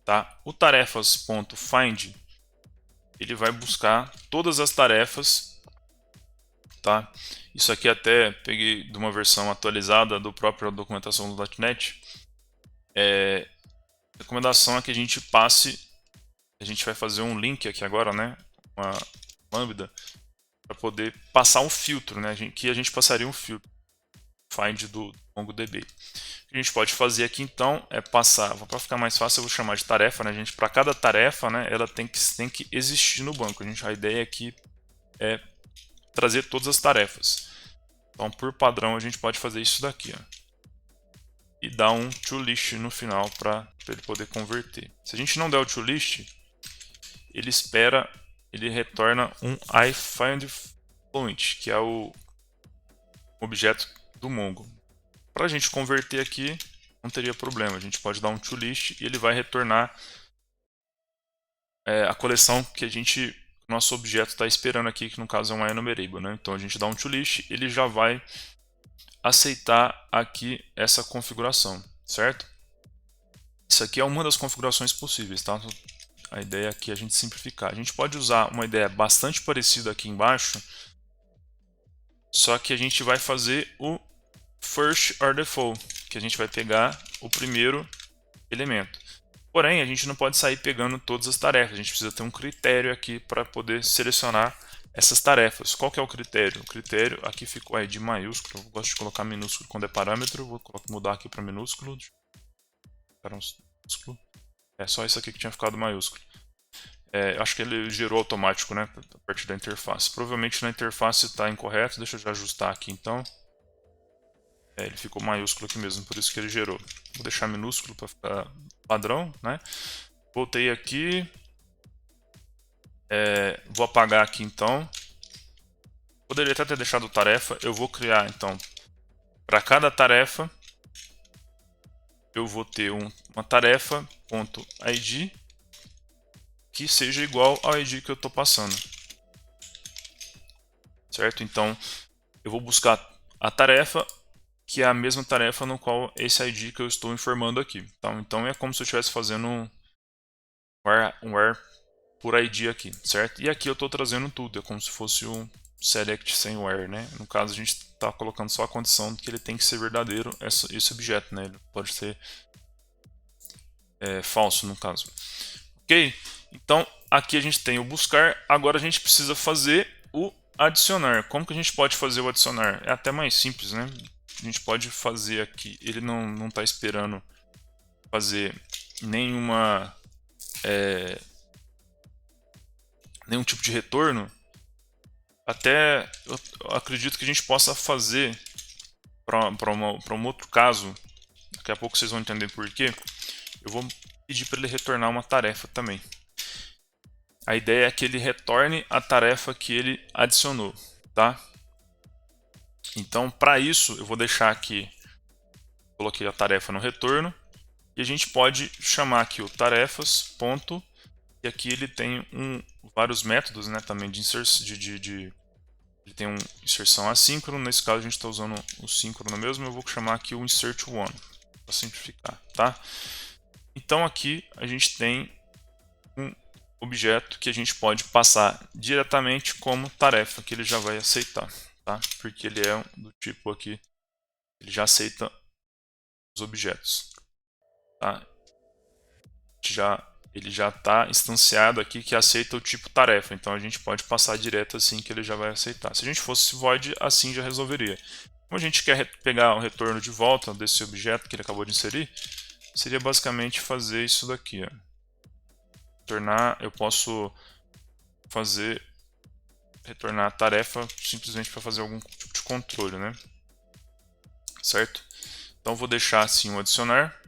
Tá? O tarefas.find ele vai buscar todas as tarefas, tá? Isso aqui até peguei de uma versão atualizada do próprio documentação do .NET. A recomendação é que a gente passe, a gente vai fazer um link aqui agora, né? Uma lambda para poder passar um filtro, né? Que a gente passaria um filtro find do MongoDB. O que a gente pode fazer aqui então é passar, para ficar mais fácil eu vou chamar de tarefa, né, gente? Para cada tarefa, né, ela tem que existir no banco. A ideia aqui é trazer todas as tarefas. Então, por padrão, a gente pode fazer isso daqui, ó, e dar um toList no final para ele poder converter. Se a gente não der o toList, ele retorna um iFindFluent, que é o objeto do Mongo. Para a gente converter aqui, não teria problema. A gente pode dar um toList e ele vai retornar a coleção que nosso objeto está esperando aqui, que no caso é um enumerable, né? Então a gente dá um toList, ele já vai aceitar aqui essa configuração, certo? Isso aqui é uma das configurações possíveis, tá? A ideia aqui é a gente simplificar. A gente pode usar uma ideia bastante parecida aqui embaixo, só que a gente vai fazer o first or default, que a gente vai pegar o primeiro elemento. Porém, a gente não pode sair pegando todas as tarefas, a gente precisa ter um critério aqui para poder selecionar essas tarefas. Qual que é o critério? O critério, aqui ficou ID maiúsculo, eu gosto de colocar minúsculo quando é parâmetro, vou mudar aqui para minúsculo. É só isso aqui que tinha ficado maiúsculo. Acho que ele gerou automático, né, a partir da interface. Provavelmente na interface está incorreto, deixa eu já ajustar aqui então. Ele ficou maiúsculo aqui mesmo, por isso que ele gerou. Vou deixar minúsculo para ficar padrão, né? Voltei aqui. Vou apagar aqui então. Poderia até ter deixado tarefa. Eu vou criar então, para cada tarefa, eu vou ter uma tarefa.id que seja igual ao ID que eu estou passando. Certo? Então, eu vou buscar a tarefa que é a mesma tarefa no qual esse ID que eu estou informando aqui. Então é como se eu estivesse fazendo um where por ID aqui, certo? E aqui eu estou trazendo tudo, é como se fosse um select sem where, né? No caso a gente está colocando só a condição de que ele tem que ser verdadeiro esse objeto, né? Ele pode ser falso no caso. Ok? Então aqui a gente tem o buscar, agora a gente precisa fazer o adicionar. Como que a gente pode fazer o adicionar? É até mais simples, né? A gente pode fazer aqui, ele não está esperando fazer nenhum tipo de retorno. Até eu acredito que a gente possa fazer para um outro caso, daqui a pouco vocês vão entender por quê. Eu vou pedir para ele retornar uma tarefa também. A ideia é que ele retorne a tarefa que ele adicionou, tá? Então, para isso, eu vou deixar aqui, coloquei a tarefa no retorno, e a gente pode chamar aqui o tarefas, ponto, e aqui ele tem vários métodos, né, também de inserção, ele tem uma inserção assíncrono, nesse caso a gente está usando o síncrono mesmo, eu vou chamar aqui o insert one, para simplificar, tá? Então aqui a gente tem um objeto que a gente pode passar diretamente como tarefa, que ele já vai aceitar, tá? Porque ele é do tipo aqui, ele já aceita os objetos, tá? Ele já está instanciado aqui que aceita o tipo tarefa, então a gente pode passar direto assim que ele já vai aceitar. Se a gente fosse void, assim já resolveria. Como a gente quer pegar o retorno de volta desse objeto que ele acabou de inserir, seria basicamente fazer isso daqui, ó. Eu posso retornar a tarefa simplesmente para fazer algum tipo de controle, né? Certo? Então vou deixar assim o adicionar.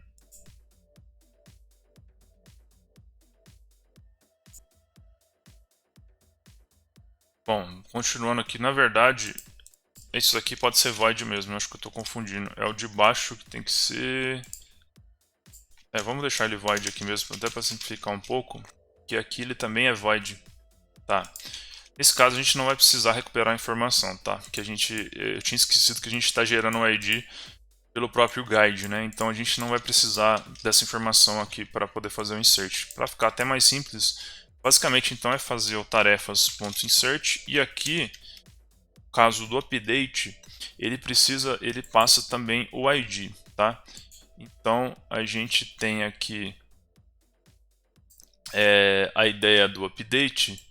Bom, continuando aqui, na verdade, esse daqui pode ser void mesmo, eu acho que eu estou confundindo. É o de baixo que tem que ser... vamos deixar ele void aqui mesmo, até para simplificar um pouco, que aqui ele também é void, tá? Nesse caso a gente não vai precisar recuperar a informação, tá? Porque eu tinha esquecido que a gente está gerando o ID pelo próprio guide, né? Então a gente não vai precisar dessa informação aqui para poder fazer o insert. Para ficar até mais simples, basicamente então é fazer o tarefas.insert e aqui, no caso do update, ele passa também o ID, tá? Então a gente tem aqui a ideia do update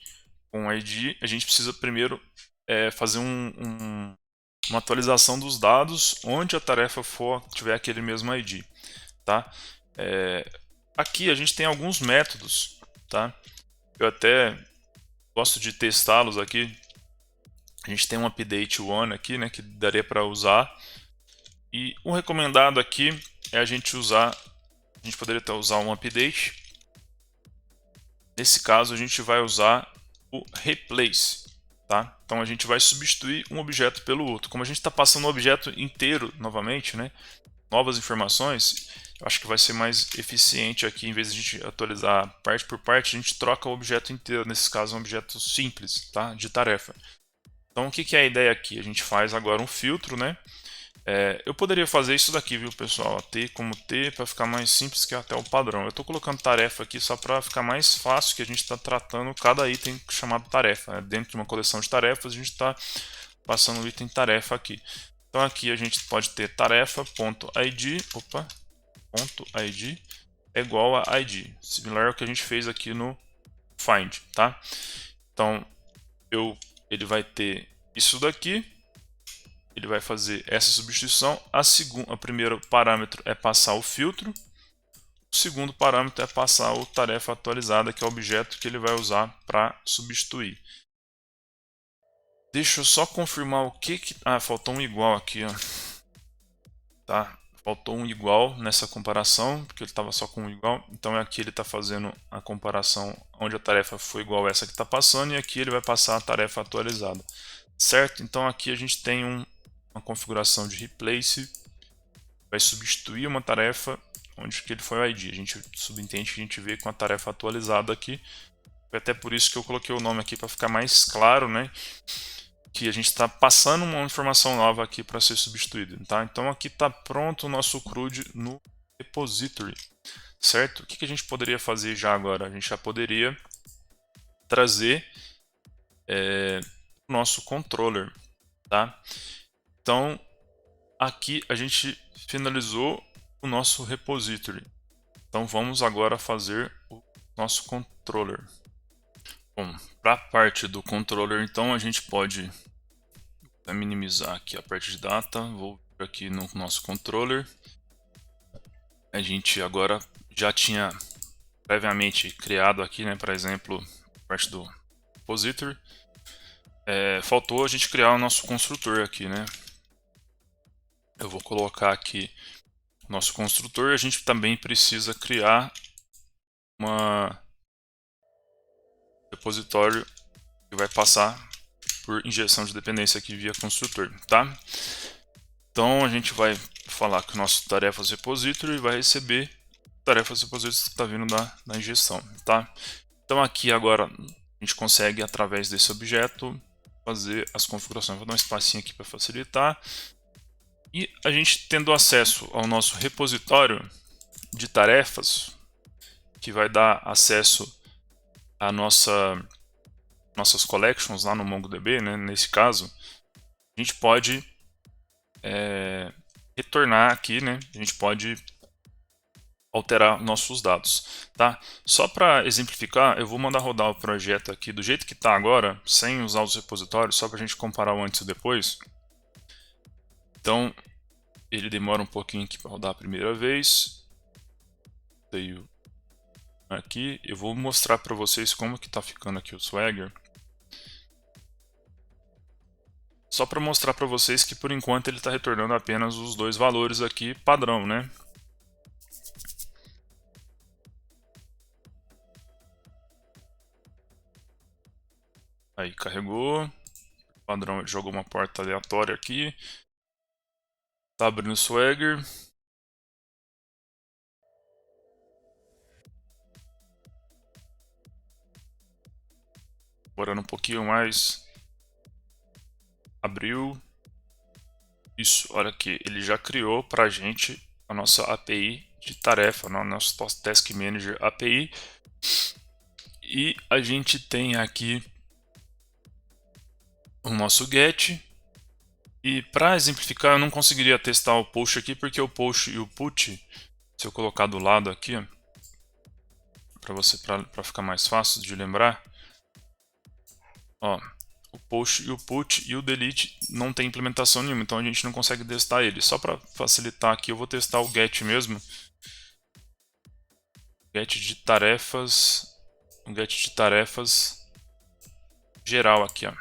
com ID. A gente precisa primeiro fazer uma atualização dos dados onde a tarefa tiver aquele mesmo ID, tá? Aqui a gente tem alguns métodos, tá? Eu até gosto de testá-los aqui. A gente tem um update one aqui, né, que daria para usar. E o recomendado aqui é a gente poderia até usar um update. Nesse caso a gente vai usar o replace, tá? Então a gente vai substituir um objeto pelo outro. Como a gente está passando o objeto inteiro novamente, né, novas informações, eu acho que vai ser mais eficiente aqui, em vez de a gente atualizar parte por parte, a gente troca o objeto inteiro, nesse caso um objeto simples, tá, de tarefa. Então o que é a ideia aqui? A gente faz agora um filtro, né? Eu poderia fazer isso daqui, viu, pessoal? T como T, para ficar mais simples, que é até o padrão. Eu estou colocando tarefa aqui só para ficar mais fácil, que a gente está tratando cada item chamado tarefa, né? Dentro de uma coleção de tarefas, a gente está passando o item tarefa aqui. Então aqui a gente pode ter tarefa.id, .id é igual a id, similar ao que a gente fez aqui no find, tá? Então ele vai ter isso daqui, ele vai fazer essa substituição. O primeiro parâmetro é passar o filtro, o segundo parâmetro é passar o tarefa atualizada, que é o objeto que ele vai usar para substituir. Deixa eu só confirmar o que faltou um igual aqui, ó. Tá? Faltou um igual nessa comparação, porque ele estava só com um igual. Então aqui ele está fazendo a comparação onde a tarefa foi igual a essa que está passando, e aqui ele vai passar a tarefa atualizada. Certo? Então aqui a gente tem uma configuração de replace, vai substituir uma tarefa onde que ele foi o ID. A gente subentende que a gente vê com a tarefa atualizada aqui. Foi até por isso que eu coloquei o nome aqui para ficar mais claro, né? Que a gente está passando uma informação nova aqui para ser substituída, tá? Então aqui está pronto o nosso CRUD no repository, certo? O que a gente poderia fazer já agora? A gente já poderia trazer o nosso controller, tá? Então aqui a gente finalizou o nosso repository. Então vamos agora fazer o nosso controller. Bom, para a parte do controller, então a gente pode minimizar aqui a parte de data. Vou aqui no nosso controller. A gente agora já tinha previamente criado aqui, né, por exemplo, a parte do repository. Faltou a gente criar o nosso construtor aqui, né? Eu vou colocar aqui o nosso construtor. A gente também precisa criar uma repositório que vai passar por injeção de dependência aqui via construtor, tá? Então a gente vai falar que o nosso tarefas repository vai receber tarefas repository que está vindo da injeção, tá? Então aqui agora a gente consegue, através desse objeto, fazer as configurações. Vou dar um espacinho aqui para facilitar. E a gente tendo acesso ao nosso repositório de tarefas, que vai dar acesso a nossas collections lá no MongoDB, né? Nesse caso, a gente pode retornar aqui, né? A gente pode alterar nossos dados, tá? Só para exemplificar, eu vou mandar rodar o projeto aqui do jeito que está agora, sem usar os repositórios, só para a gente comparar o antes e o depois. Então, ele demora um pouquinho aqui para rodar a primeira vez. Aqui, eu vou mostrar para vocês como que está ficando aqui o Swagger. Só para mostrar para vocês que por enquanto ele está retornando apenas os dois valores aqui padrão, né? Aí carregou, o padrão jogou uma porta aleatória aqui, tá abrindo o Swagger. Demorando um pouquinho mais, abriu. Isso, olha aqui, ele já criou para a gente a nossa API de tarefa, nosso Task Manager API. E a gente tem aqui o nosso get. E para exemplificar, eu não conseguiria testar o push aqui, porque o push e o put, se eu colocar do lado aqui, para ficar mais fácil de lembrar, ó, o push e o put e o delete não tem implementação nenhuma, então a gente não consegue testar ele. Só para facilitar aqui, eu vou testar o get mesmo. Get de tarefas, um get de tarefas geral aqui, ó.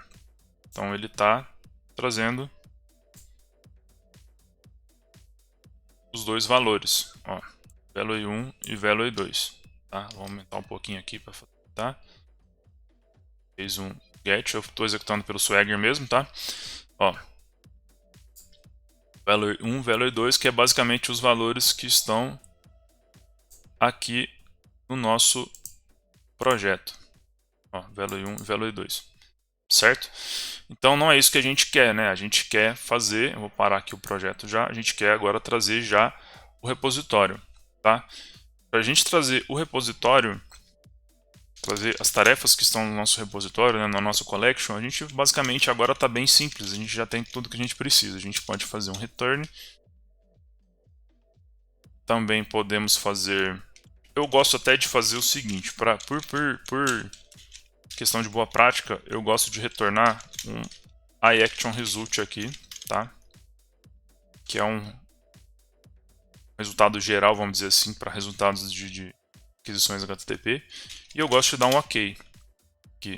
Então ele está trazendo os dois valores, ó, value 1 e value 2, tá? Vou aumentar um pouquinho aqui para facilitar. Fez um get, eu estou executando pelo Swagger mesmo, tá? Ó, value 1, value 2, que é basicamente os valores que estão aqui no nosso projeto. Ó, value 1 e value 2. Certo? Então não é isso que a gente quer, né? A gente quer fazer, eu vou parar aqui o projeto já, a gente quer agora trazer já o repositório, tá? Para a gente trazer o repositório, trazer as tarefas que estão no nosso repositório, né, no nosso collection, a gente basicamente agora está bem simples, a gente já tem tudo que a gente precisa. A gente pode fazer um return, também podemos fazer... Eu gosto até de fazer o seguinte, por questão de boa prática, eu gosto de retornar um iActionResult aqui, tá? Que é um resultado geral, vamos dizer assim, para resultados de aquisições HTTP. E eu gosto de dar um OK.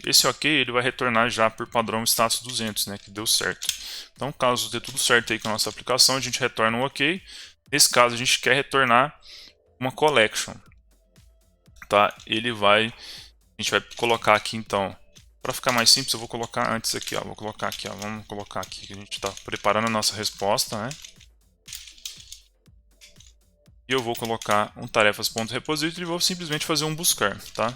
Esse OK ele vai retornar já por padrão status 200, né, que deu certo. Então, caso dê tudo certo aí com a nossa aplicação, a gente retorna um OK. Nesse caso, a gente quer retornar uma collection. Tá? A gente vai colocar aqui então, para ficar mais simples, eu vou colocar antes aqui, ó, vamos colocar aqui que a gente está preparando a nossa resposta, né? E eu vou colocar um tarefas.repository e vou simplesmente fazer um buscar, tá?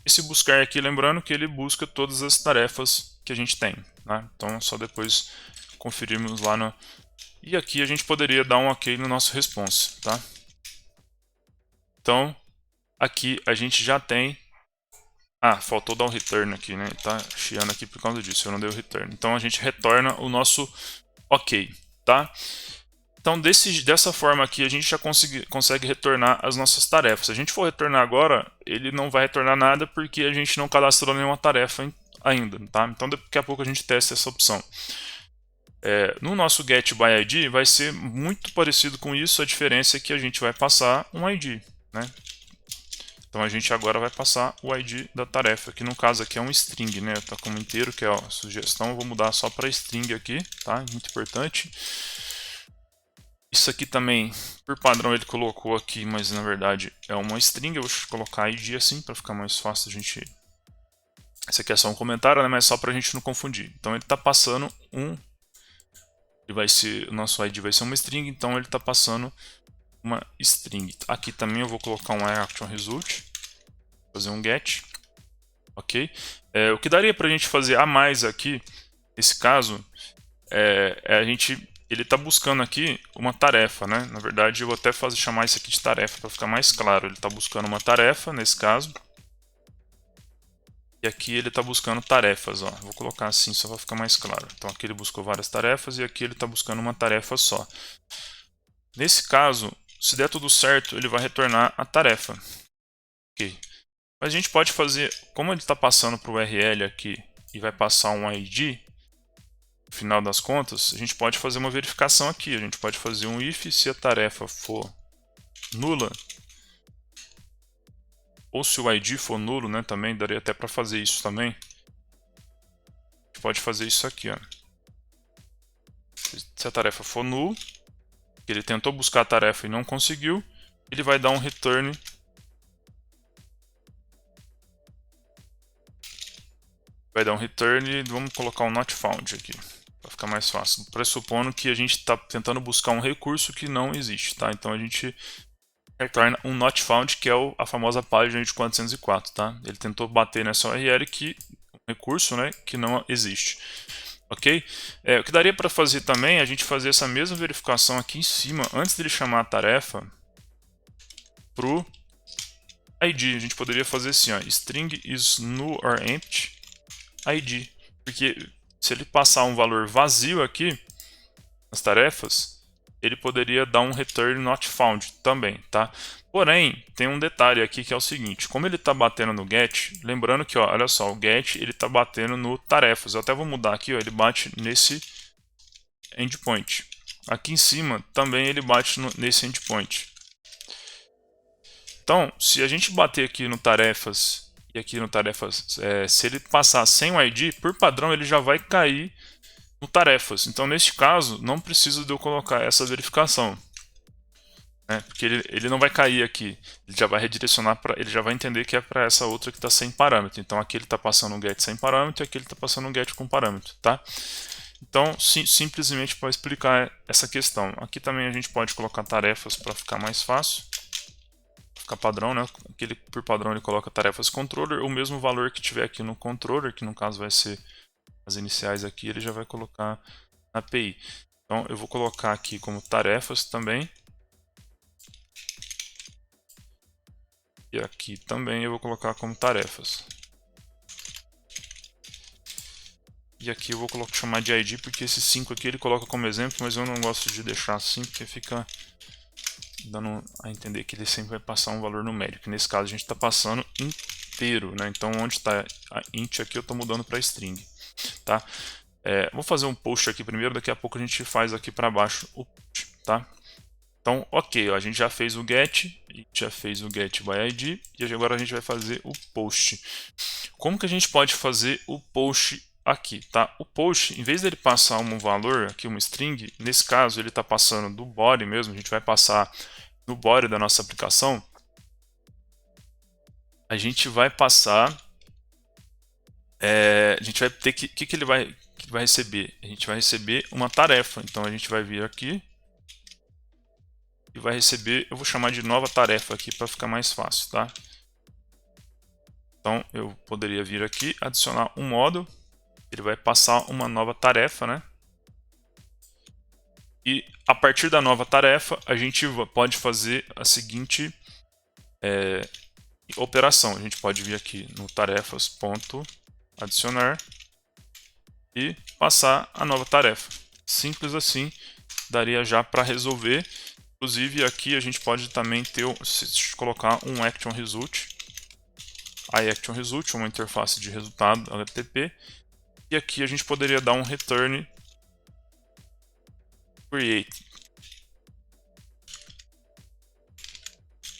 Esse buscar aqui, lembrando que ele busca todas as tarefas que a gente tem, né? Então, só depois conferirmos lá no... E aqui a gente poderia dar um OK no nosso response, tá? Então, aqui a gente já tem... Ah, faltou dar um return aqui, né? Tá chiando aqui por causa disso, eu não dei o return. Então, a gente retorna o nosso OK, tá? Então, dessa forma aqui, a gente já consegue retornar as nossas tarefas. Se a gente for retornar agora, ele não vai retornar nada porque a gente não cadastrou nenhuma tarefa ainda, tá? Então, daqui a pouco a gente testa essa opção. No nosso getById vai ser muito parecido com isso, a diferença é que a gente vai passar um ID, né? Então, a gente agora vai passar o ID da tarefa, que no caso aqui é um string, né? Tá como inteiro, que é a sugestão, eu vou mudar só para string aqui, tá? Muito importante. Isso aqui também, por padrão, ele colocou aqui, mas na verdade é uma string. Eu vou colocar ID assim, para ficar mais fácil a gente... Esse aqui é só um comentário, né? Mas só para a gente não confundir. Então ele está passando um... O nosso ID vai ser uma string, então ele está passando uma string. Aqui também eu vou colocar um iActionResult, fazer um get. Ok? O que daria para a gente fazer a mais aqui, nesse caso, ele está buscando aqui uma tarefa, né? Na verdade, eu vou até chamar isso aqui de tarefa para ficar mais claro. Ele está buscando uma tarefa, nesse caso. E aqui ele está buscando tarefas, ó. Vou colocar assim só para ficar mais claro. Então aqui ele buscou várias tarefas e aqui ele está buscando uma tarefa só. Nesse caso, se der tudo certo, ele vai retornar a tarefa. Ok. Mas a gente pode fazer, como ele está passando para o URL aqui e vai passar um ID, no final das contas, a gente pode fazer uma verificação aqui. A gente pode fazer um if se a tarefa for nula, ou se o ID for nulo, né, também daria até para fazer isso também. A gente pode fazer isso aqui, ó. Se a tarefa for null, ele tentou buscar a tarefa e não conseguiu, ele vai dar um return. Vamos colocar um not found aqui, para ficar mais fácil. Pressupondo que a gente está tentando buscar um recurso que não existe, tá? Então a gente retorna um not found, que é a famosa página de 404, tá? Ele tentou bater nessa URL um recurso, né, que não existe. Ok? O que daria para fazer também é a gente fazer essa mesma verificação aqui em cima, antes dele chamar a tarefa, pro ID. A gente poderia fazer assim, ó, string is null or empty ID. Porque se ele passar um valor vazio aqui nas tarefas, ele poderia dar um return not found também, tá? Porém, tem um detalhe aqui que é o seguinte, como ele está batendo no get, lembrando que, ó, olha só, o get ele está batendo no tarefas. Eu até vou mudar aqui, ó, ele bate nesse endpoint. Aqui em cima também ele bate nesse endpoint. Então, se a gente bater aqui no tarefas e aqui no tarefas, se ele passar sem o ID, por padrão ele já vai cair no tarefas. Então, neste caso, não precisa de eu colocar essa verificação, né? Porque ele não vai cair aqui. Ele já vai redirecionar ele já vai entender que é para essa outra que está sem parâmetro. Então, aqui ele está passando um get sem parâmetro e aqui ele está passando um get com parâmetro, tá? Então, simplesmente para explicar essa questão. Aqui também a gente pode colocar tarefas para ficar mais fácil. Ficar padrão, né? Aqui por padrão ele coloca tarefas controller, o mesmo valor que tiver aqui no controller, que no caso vai ser as iniciais aqui, ele já vai colocar na API. Então eu vou colocar aqui como tarefas também. E aqui também eu vou colocar como tarefas. E aqui eu vou chamar de ID, porque esse 5 aqui ele coloca como exemplo, mas eu não gosto de deixar assim, porque fica dando a entender que ele sempre vai passar um valor numérico. Nesse caso a gente está passando inteiro, né? Então onde está a int aqui eu estou mudando para string, tá? Vou fazer um post aqui primeiro, daqui a pouco a gente faz aqui para baixo o post, tá? Então, ok, ó, a gente já fez o get, já fez o get by id, e agora a gente vai fazer o post. Como que a gente pode fazer o post aqui, tá? O post, em vez dele passar um valor, aqui uma string, nesse caso ele está passando do body mesmo, a gente vai passar no body da nossa aplicação, a gente vai passar, a gente vai ter que ele vai receber? A gente vai receber uma tarefa, então a gente vai vir aqui, e vai receber, eu vou chamar de nova tarefa aqui para ficar mais fácil, tá? Então eu poderia vir aqui, adicionar um modo, ele vai passar uma nova tarefa, né? E a partir da nova tarefa, a gente pode fazer a seguinte operação. A gente pode vir aqui no tarefas.adicionar e passar a nova tarefa. Simples assim, daria já para resolver. Inclusive aqui a gente pode também colocar um action result, a action result, uma interface de resultado HTTP, e aqui a gente poderia dar um return create,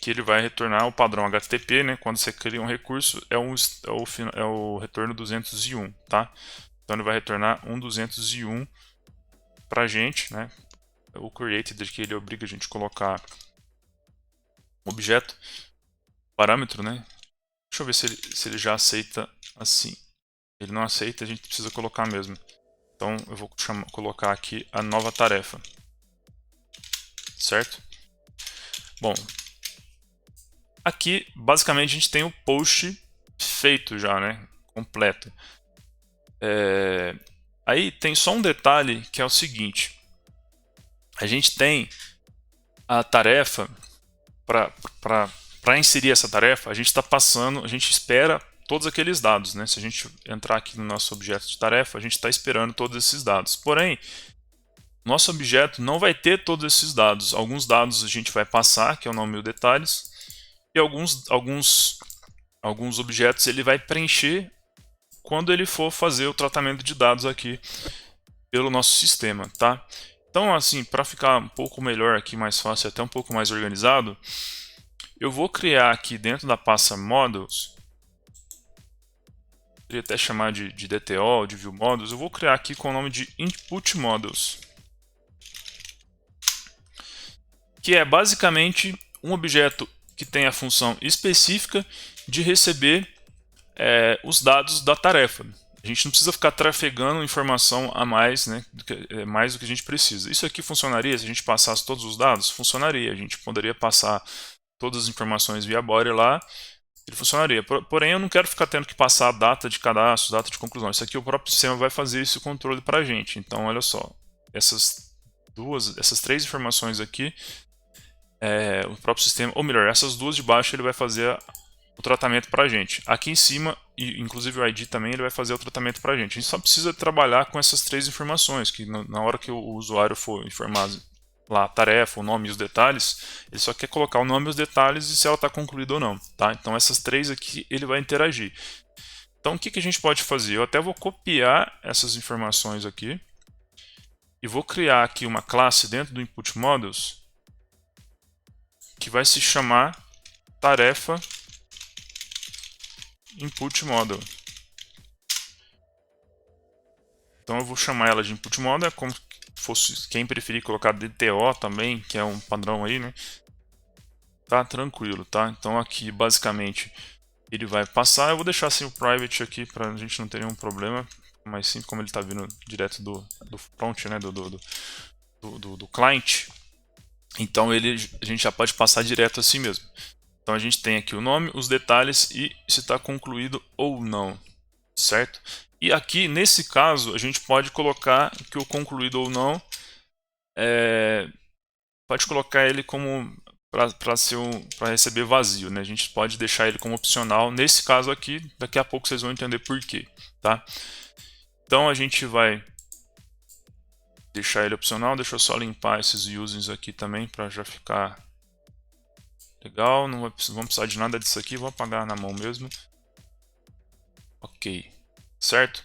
que ele vai retornar o padrão HTTP, né? Quando você cria um recurso, é o retorno 201, tá? Então ele vai retornar um 201 para a gente, né? O created que ele obriga a gente a colocar objeto, parâmetro, né? Deixa eu ver se ele já aceita assim. Ele não aceita, a gente precisa colocar mesmo. Então eu vou colocar aqui a nova tarefa, certo? Bom, aqui basicamente a gente tem o post feito já, né? Completo. Aí tem só um detalhe que é o seguinte: a gente tem a tarefa, para inserir essa tarefa, a gente está passando, a gente espera todos aqueles dados, né? Se a gente entrar aqui no nosso objeto de tarefa, a gente está esperando todos esses dados. Porém, nosso objeto não vai ter todos esses dados. Alguns dados a gente vai passar, que é o nome e o detalhes, e alguns objetos ele vai preencher quando ele for fazer o tratamento de dados aqui pelo nosso sistema, tá? Então, assim, para ficar um pouco melhor aqui, mais fácil, até um pouco mais organizado, eu vou criar aqui dentro da pasta Models, poderia até chamar de DTO, de View Models, eu vou criar aqui com o nome de Input Models, que é basicamente um objeto que tem a função específica de receber os dados da tarefa. A gente não precisa ficar trafegando informação a mais, né, mais do que a gente precisa. Isso aqui funcionaria se a gente passasse todos os dados? Funcionaria. A gente poderia passar todas as informações via body lá, ele funcionaria. Porém, eu não quero ficar tendo que passar a data de cadastro, data de conclusão. Isso aqui o próprio sistema vai fazer esse controle para a gente. Então, olha só, essas 3 informações aqui, o próprio sistema, ou melhor, essas duas de baixo ele vai fazer o tratamento para a gente. Aqui em cima, e inclusive o ID também, ele vai fazer o tratamento para a gente. A gente só precisa trabalhar com essas 3 informações, que na hora que o usuário for informar lá a tarefa, o nome e os detalhes, ele só quer colocar o nome e os detalhes e se ela está concluída ou não, tá? Então essas 3 aqui ele vai interagir. Então o que a gente pode fazer? Eu até vou copiar essas informações aqui e vou criar aqui uma classe dentro do Input Models que vai se chamar tarefa Input Model. Então eu vou chamar ela de Input Model, como fosse quem preferir colocar DTO também, que é um padrão aí, né? Tá tranquilo, tá? Então aqui basicamente ele vai passar. Eu vou deixar assim o private aqui para a gente não ter nenhum problema, mas sim como ele está vindo direto do front, né? Do client. Então a gente já pode passar direto assim mesmo. Então a gente tem aqui o nome, os detalhes e se está concluído ou não, certo? E aqui, nesse caso, a gente pode colocar que o concluído ou não, pode colocar ele como para receber vazio, né? A gente pode deixar ele como opcional. Nesse caso aqui, daqui a pouco vocês vão entender por quê, tá? Então a gente vai deixar ele opcional. Deixa eu só limpar esses usings aqui também para já ficar legal. Não vamos precisar de nada disso aqui. Vou apagar na mão mesmo. Ok, certo?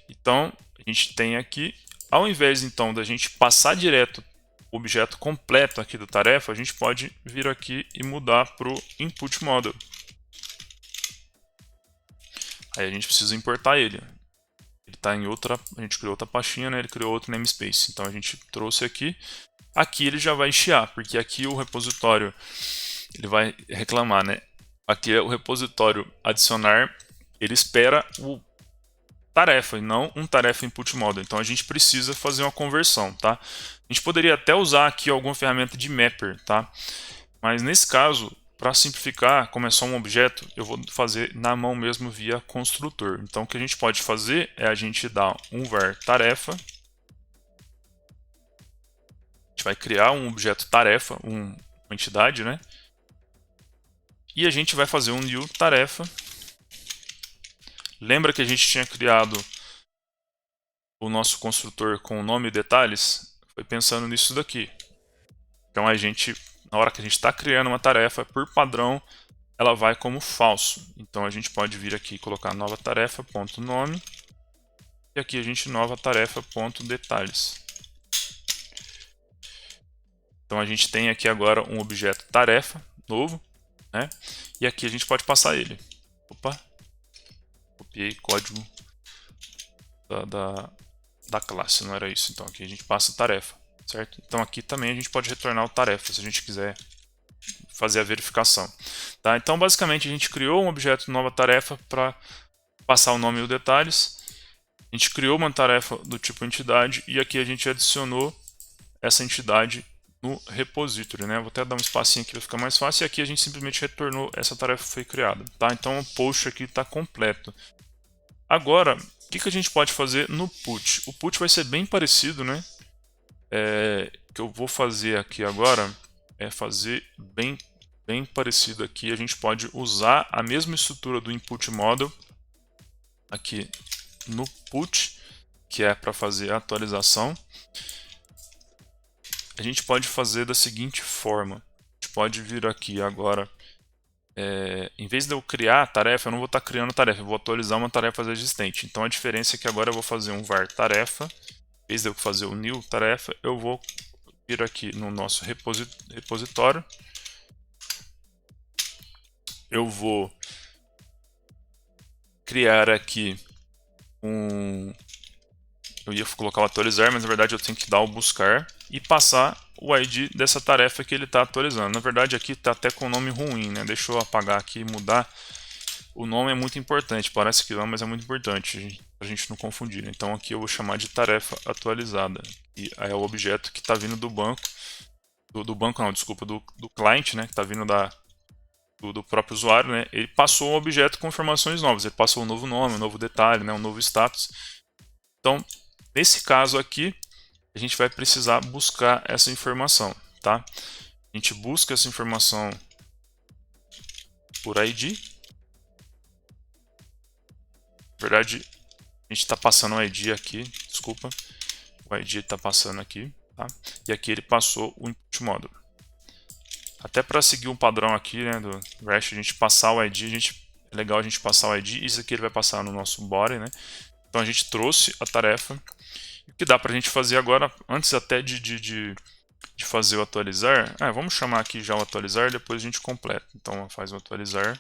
Então a gente tem aqui, ao invés então da gente passar direto o objeto completo aqui da tarefa, a gente pode vir aqui e mudar para o input model. Aí a gente precisa importar ele. Ele está em outra, a gente criou outra pastinha, né? Ele criou outro namespace. Então a gente trouxe aqui. Aqui ele já vai chiar, porque aqui o repositório ele vai reclamar, né? Aqui é o repositório adicionar, ele espera o tarefa e não um tarefa input model. Então a gente precisa fazer uma conversão, tá? A gente poderia até usar aqui alguma ferramenta de mapper, tá? Mas nesse caso, para simplificar, como é só um objeto, eu vou fazer na mão mesmo via construtor. Então o que a gente pode fazer é a gente dar um var tarefa. A gente vai criar um objeto tarefa, uma entidade, né? E a gente vai fazer um new tarefa. Lembra que a gente tinha criado o nosso construtor com o nome e detalhes? Foi pensando nisso daqui. Então a gente, na hora que a gente está criando uma tarefa, por padrão, ela vai como falso. Então a gente pode vir aqui e colocar nova tarefa, ponto nome. E aqui a gente nova tarefa, ponto detalhes. Então a gente tem aqui agora um objeto tarefa novo, né? E aqui a gente pode passar ele. Opa, copiei código da classe, não era isso. Então aqui a gente passa tarefa, certo? Então aqui também a gente pode retornar o tarefa, se a gente quiser fazer a verificação. Tá? Então basicamente a gente criou um objeto nova tarefa para passar o nome e os detalhes. A gente criou uma tarefa do tipo entidade e aqui a gente adicionou essa entidade no repository, né? Vou até dar um espacinho aqui para ficar mais fácil. E aqui a gente simplesmente retornou essa tarefa foi criada, tá? Então o post aqui está completo. Agora, o que a gente pode fazer no put? O put vai ser bem parecido, né? O que eu vou fazer aqui agora é fazer bem parecido aqui. A gente pode usar a mesma estrutura do input model aqui no put, que é para fazer a atualização. A gente pode fazer da seguinte forma. A gente pode vir aqui agora, em vez de eu criar a tarefa, eu não vou estar criando tarefa, eu vou atualizar uma tarefa existente. Então a diferença é que agora eu vou fazer um var tarefa. Em vez de eu fazer o new tarefa, eu vou vir aqui no nosso repositório. Eu vou criar aqui eu ia colocar o atualizar, mas na verdade eu tenho que dar o buscar e passar o ID dessa tarefa que ele está atualizando. Na verdade aqui está até com o nome ruim, né? Deixa eu apagar aqui e mudar. O nome é muito importante, parece que não, mas é muito importante para a gente não confundir. Então aqui eu vou chamar de tarefa atualizada. E é o objeto que está vindo do banco, do banco não, desculpa, do client, né? Que está vindo do próprio usuário, né? Ele passou um objeto com informações novas. Ele passou um novo nome, um novo detalhe, né? Um novo status. Então, nesse caso aqui, a gente vai precisar buscar essa informação, tá? A gente busca essa informação por ID. Na verdade, a gente está passando o ID aqui, desculpa. O ID está passando aqui, tá? E aqui ele passou o input model. Até para seguir um padrão aqui, né, do REST, a gente passar o ID, é legal a gente passar o ID, isso aqui ele vai passar no nosso body, né? Então a gente trouxe a tarefa. O que dá para a gente fazer agora, antes até de fazer o atualizar, vamos chamar aqui já o atualizar e depois a gente completa. Então faz o atualizar.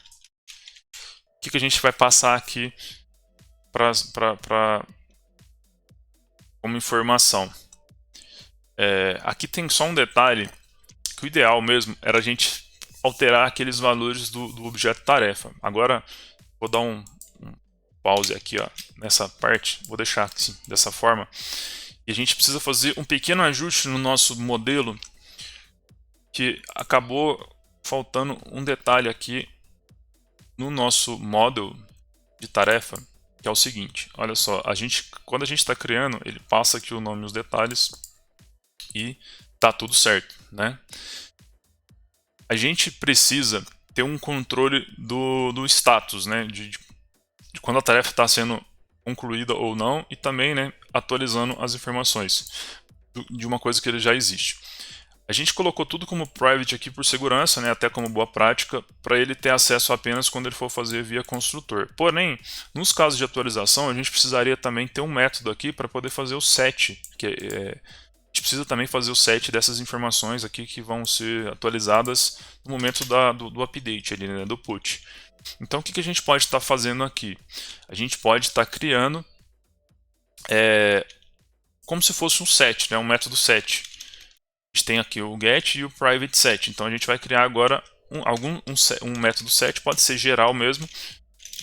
O que a gente vai passar aqui como informação? Aqui tem só um detalhe, que o ideal mesmo era a gente alterar aqueles valores do objeto tarefa. Agora vou dar um pause aqui, ó, nessa parte, vou deixar assim, dessa forma. E a gente precisa fazer um pequeno ajuste no nosso modelo, que acabou faltando um detalhe aqui no nosso model de tarefa, que é o seguinte, olha só, quando a gente está criando, ele passa aqui o nome e os detalhes e tá tudo certo, né? a gente precisa ter um controle do status, né, de quando a tarefa está sendo concluída ou não, e também, né, atualizando as informações de uma coisa que ele já existe. A gente colocou tudo como private aqui por segurança, né, até como boa prática, para ele ter acesso apenas quando ele for fazer via construtor. Porém, nos casos de atualização, a gente precisaria também ter um método aqui para poder fazer o set, a gente precisa também fazer o set dessas informações aqui que vão ser atualizadas no momento do update, ali, né, do put. Então, o que a gente pode estar fazendo aqui? A gente pode estar criando como se fosse um set, né, um método set. A gente tem aqui o get e o private set. Então, a gente vai criar agora um método set, pode ser geral mesmo,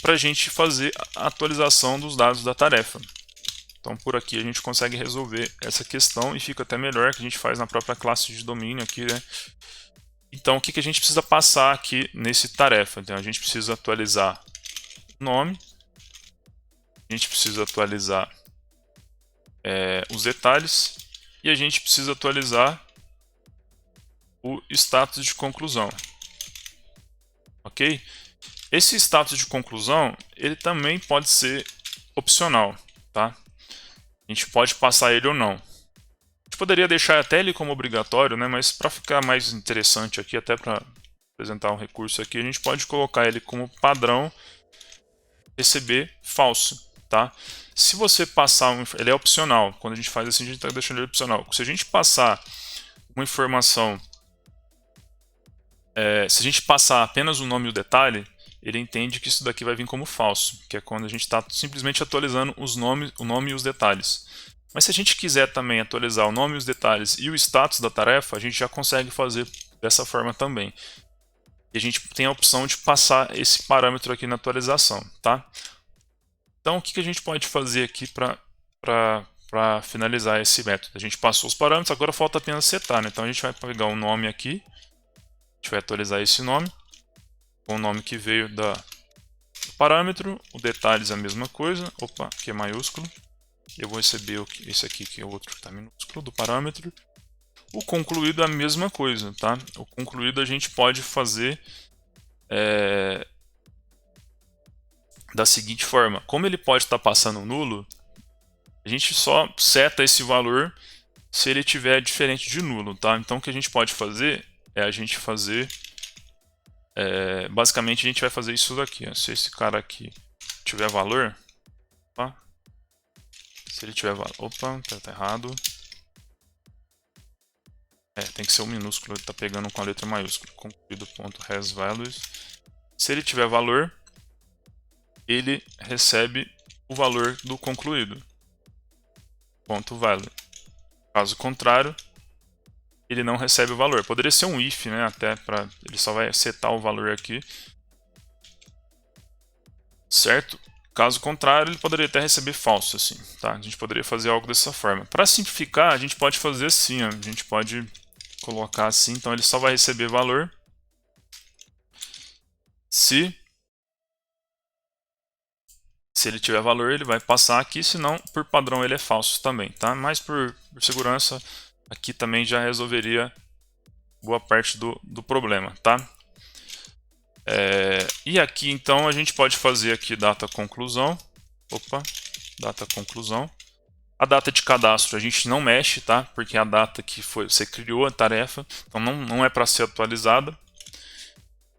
para a gente fazer a atualização dos dados da tarefa. Então, por aqui a gente consegue resolver essa questão e fica até melhor que a gente faz na própria classe de domínio aqui, né? Então, o que a gente precisa passar aqui nesse tarefa? Então, a gente precisa atualizar o nome, a gente precisa atualizar os detalhes e a gente precisa atualizar o status de conclusão. Ok? Esse status de conclusão, ele também pode ser opcional, tá? A gente pode passar ele ou não. A gente poderia deixar até ele como obrigatório, né? Mas para ficar mais interessante aqui, até para apresentar um recurso aqui, a gente pode colocar ele como padrão receber falso, tá? Se você passar, ele é opcional. Quando a gente faz assim, a gente está deixando ele opcional. Se a gente passar uma informação, se a gente passar apenas o nome e o detalhe, ele entende que isso daqui vai vir como falso, que é quando a gente está simplesmente atualizando o nome e os detalhes. Mas se a gente quiser também atualizar o nome, os detalhes e o status da tarefa, a gente já consegue fazer dessa forma também. E a gente tem a opção de passar esse parâmetro aqui na atualização, tá? Então, o que a gente pode fazer aqui para finalizar esse método? A gente passou os parâmetros, agora falta apenas setar, né? Então, a gente vai pegar um nome aqui, a gente vai atualizar esse nome, com o nome que veio do parâmetro, o detalhes é a mesma coisa, opa, que é maiúsculo. Eu vou receber esse aqui, que é o outro que está minúsculo, do parâmetro. O concluído é a mesma coisa, tá? O concluído a gente pode fazer da seguinte forma. Como ele pode estar passando nulo, a gente só seta esse valor se ele tiver diferente de nulo, tá? Então o que a gente pode fazer é a gente fazer... basicamente a gente vai fazer isso daqui, ó. Se esse cara aqui tiver valor... Opa, se ele tiver valor... Opa, tá errado. Tem que ser o minúsculo, ele está pegando com a letra maiúscula. Concluído.hasValues. Se ele tiver valor, ele recebe o valor do concluído. .value. Caso contrário, ele não recebe o valor. Poderia ser um if, né? Até para ele só vai setar o valor aqui. Certo? Caso contrário, ele poderia até receber falso, assim, tá? A gente poderia fazer algo dessa forma. Para simplificar, a gente pode fazer assim, ó. A gente pode colocar assim, então ele só vai receber valor se ele tiver valor, ele vai passar aqui, senão por padrão ele é falso também, tá? Mas por segurança, aqui também já resolveria boa parte do problema, tá? E aqui então a gente pode fazer aqui data conclusão. Opa, data conclusão. A data de cadastro a gente não mexe, tá? Porque é a data que você criou a tarefa, então não é para ser atualizada.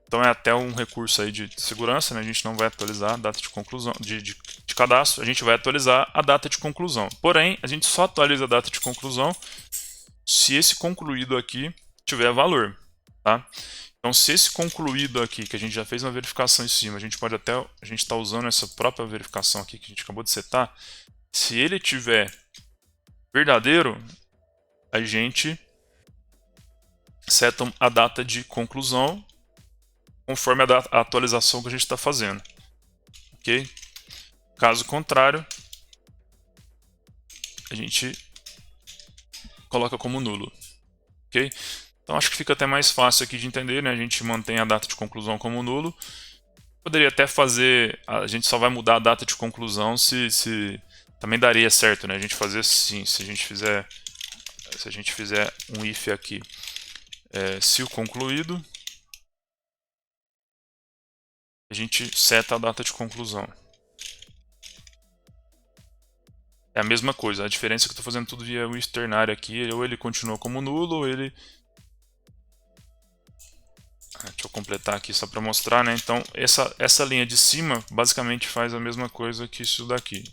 Então é até um recurso aí de segurança, né? A gente não vai atualizar a data de conclusão de cadastro, a gente vai atualizar a data de conclusão. Porém, a gente só atualiza a data de conclusão se esse concluído aqui tiver valor, tá? Então, se esse concluído aqui, que a gente já fez uma verificação em cima, a gente está usando essa própria verificação aqui que a gente acabou de setar, se ele tiver verdadeiro, a gente seta a data de conclusão conforme a atualização que a gente está fazendo. Ok? Caso contrário, a gente coloca como nulo. Ok? Então acho que fica até mais fácil aqui de entender, né? A gente mantém a data de conclusão como nulo. Poderia até fazer, a gente só vai mudar a data de conclusão se também daria certo, né? A gente fazer assim, se a gente fizer um if aqui, se o concluído, a gente seta a data de conclusão. É a mesma coisa, a diferença é que eu estou fazendo tudo via o if ternário aqui, ou ele continua como nulo, ou ele... Deixa eu completar aqui só para mostrar, né? Então, essa linha de cima basicamente faz a mesma coisa que isso daqui.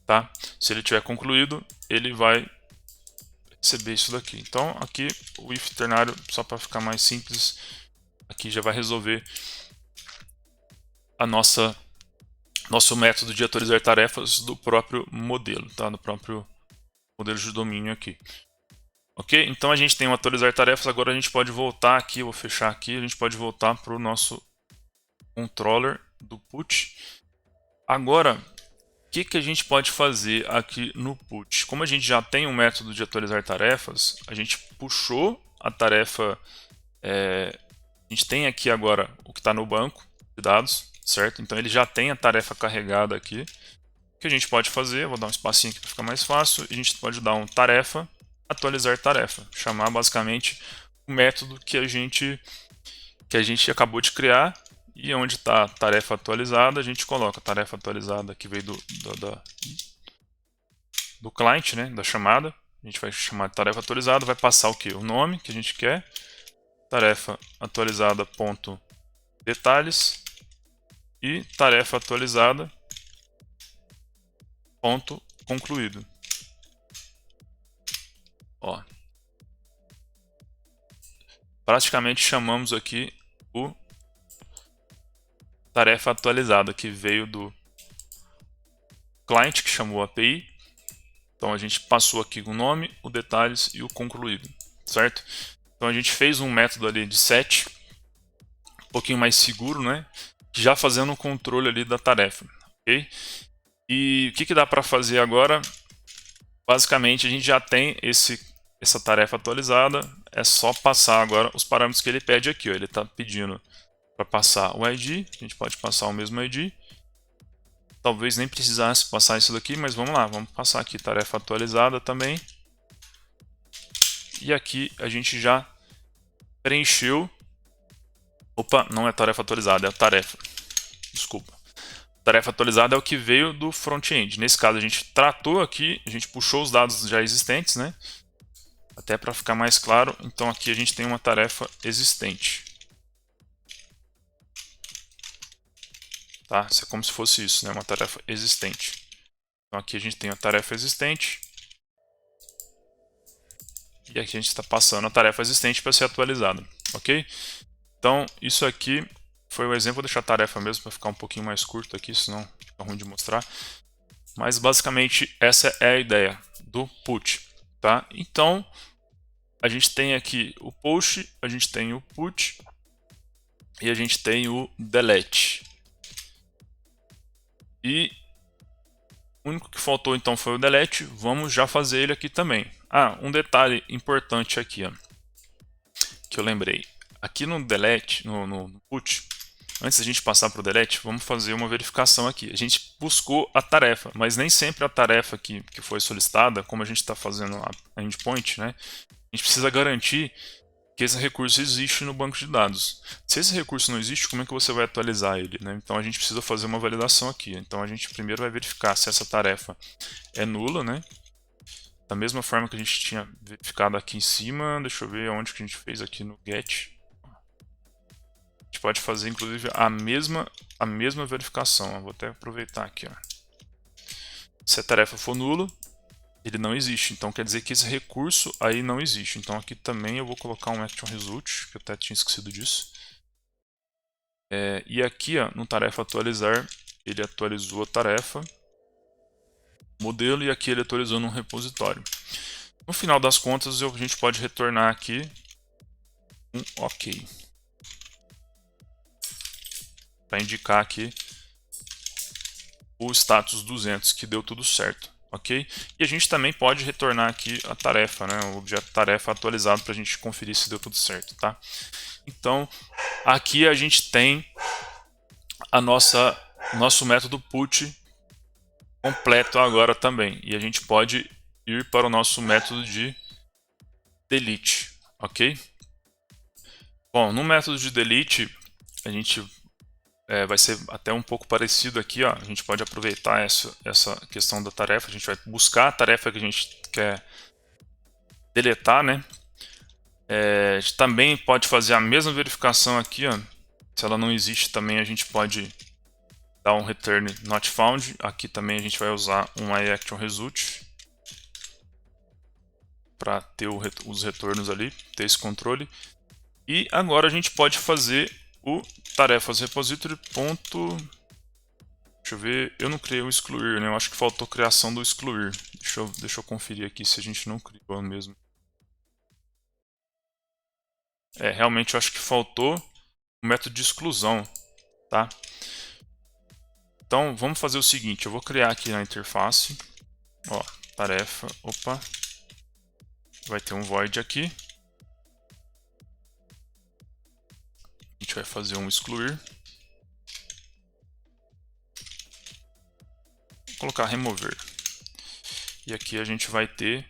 Tá? Se ele tiver concluído, ele vai receber isso daqui. Então, aqui o if ternário, só para ficar mais simples, aqui já vai resolver a nosso método de atualizar tarefas do próprio modelo, tá? Do próprio modelo de domínio aqui. Ok? Então a gente tem o atualizar tarefas, agora a gente pode voltar aqui, eu vou fechar aqui, a gente pode voltar para o nosso controller do put. Agora, o que a gente pode fazer aqui no put? Como a gente já tem um método de atualizar tarefas, a gente puxou a tarefa, a gente tem aqui agora o que está no banco de dados, certo? Então ele já tem a tarefa carregada aqui. O que a gente pode fazer, vou dar um espacinho aqui para ficar mais fácil, a gente pode dar um tarefa, atualizar tarefa, chamar basicamente o método que a gente acabou de criar, e onde está a tarefa atualizada, a gente coloca a tarefa atualizada que veio do client, né, da chamada. A gente vai chamar de tarefa atualizada, vai passar o que? O nome que a gente quer, tarefa atualizada ponto detalhes e tarefa atualizada ponto concluído. Ó, praticamente chamamos aqui o tarefa atualizada que veio do client que chamou a API. Então a gente passou aqui o nome, o detalhes e o concluído, certo? Então a gente fez um método ali de set, um pouquinho mais seguro, né? Já fazendo o controle ali da tarefa, ok? E o que dá para fazer agora? Basicamente a gente já tem essa tarefa atualizada, é só passar agora os parâmetros que ele pede aqui, ó. Ele está pedindo para passar o ID, a gente pode passar o mesmo ID. Talvez nem precisasse passar isso daqui, mas vamos lá, vamos passar aqui tarefa atualizada também. E aqui a gente já preencheu. Opa, não é tarefa atualizada, é a tarefa. Desculpa. Tarefa atualizada é o que veio do front-end. Nesse caso a gente tratou aqui, a gente puxou os dados já existentes, né? Até para ficar mais claro, então aqui a gente tem uma tarefa existente. Tá? Isso é como se fosse isso, né? Uma tarefa existente. Então aqui a gente tem a tarefa existente. E aqui a gente está passando a tarefa existente para ser atualizada. Ok? Então isso aqui foi o exemplo. Vou deixar a tarefa mesmo para ficar um pouquinho mais curto aqui, senão fica ruim de mostrar. Mas basicamente essa é a ideia do put. Tá? Então a gente tem aqui o post, a gente tem o put e a gente tem o delete. E o único que faltou então foi o delete. Vamos já fazer ele aqui também. Ah, um detalhe importante aqui, ó, que eu lembrei. Aqui no delete, no put, antes da gente passar para o delete, vamos fazer uma verificação aqui. A gente buscou a tarefa, mas nem sempre a tarefa que foi solicitada, como a gente está fazendo a endpoint, né, a gente precisa garantir que esse recurso existe no banco de dados. Se esse recurso não existe, como é que você vai atualizar ele, né? Então a gente precisa fazer uma validação aqui. Então a gente primeiro vai verificar se essa tarefa é nula, né? Da mesma forma que a gente tinha verificado aqui em cima. Deixa eu ver onde que a gente fez aqui no get. A gente pode fazer inclusive a mesma verificação. Vou até aproveitar aqui, ó. Se a tarefa for nula, ele não existe, então quer dizer que esse recurso aí não existe. Então aqui também eu vou colocar um action result, que eu até tinha esquecido disso. E aqui, ó, no tarefa atualizar, ele atualizou a tarefa, modelo, e aqui ele atualizou no repositório. No final das contas, a gente pode retornar aqui um OK, para indicar aqui o status 200, que deu tudo certo. Ok? E a gente também pode retornar aqui a tarefa, né? O objeto tarefa atualizado para a gente conferir se deu tudo certo, tá? Então, aqui a gente tem a nosso método put completo agora também. E a gente pode ir para o nosso método de delete, ok? Bom, no método de delete, a gente vai ser até um pouco parecido aqui, ó. A gente pode aproveitar essa questão da tarefa, a gente vai buscar a tarefa que a gente quer deletar, né? A gente também pode fazer a mesma verificação aqui, ó. Se ela não existe também, a gente pode dar um return not found. Aqui também a gente vai usar um iActionResult para ter os retornos ali, ter esse controle. E agora a gente pode fazer o tarefas repository. Deixa eu ver, eu não criei o excluir, né? Eu acho que faltou criação do excluir. Deixa eu conferir aqui se a gente não criou mesmo. Realmente eu acho que faltou o método de exclusão, tá? Então vamos fazer o seguinte, eu vou criar aqui na interface, ó, tarefa, opa, vai ter um void aqui. A gente vai fazer um excluir. Vou colocar remover. E aqui a gente vai ter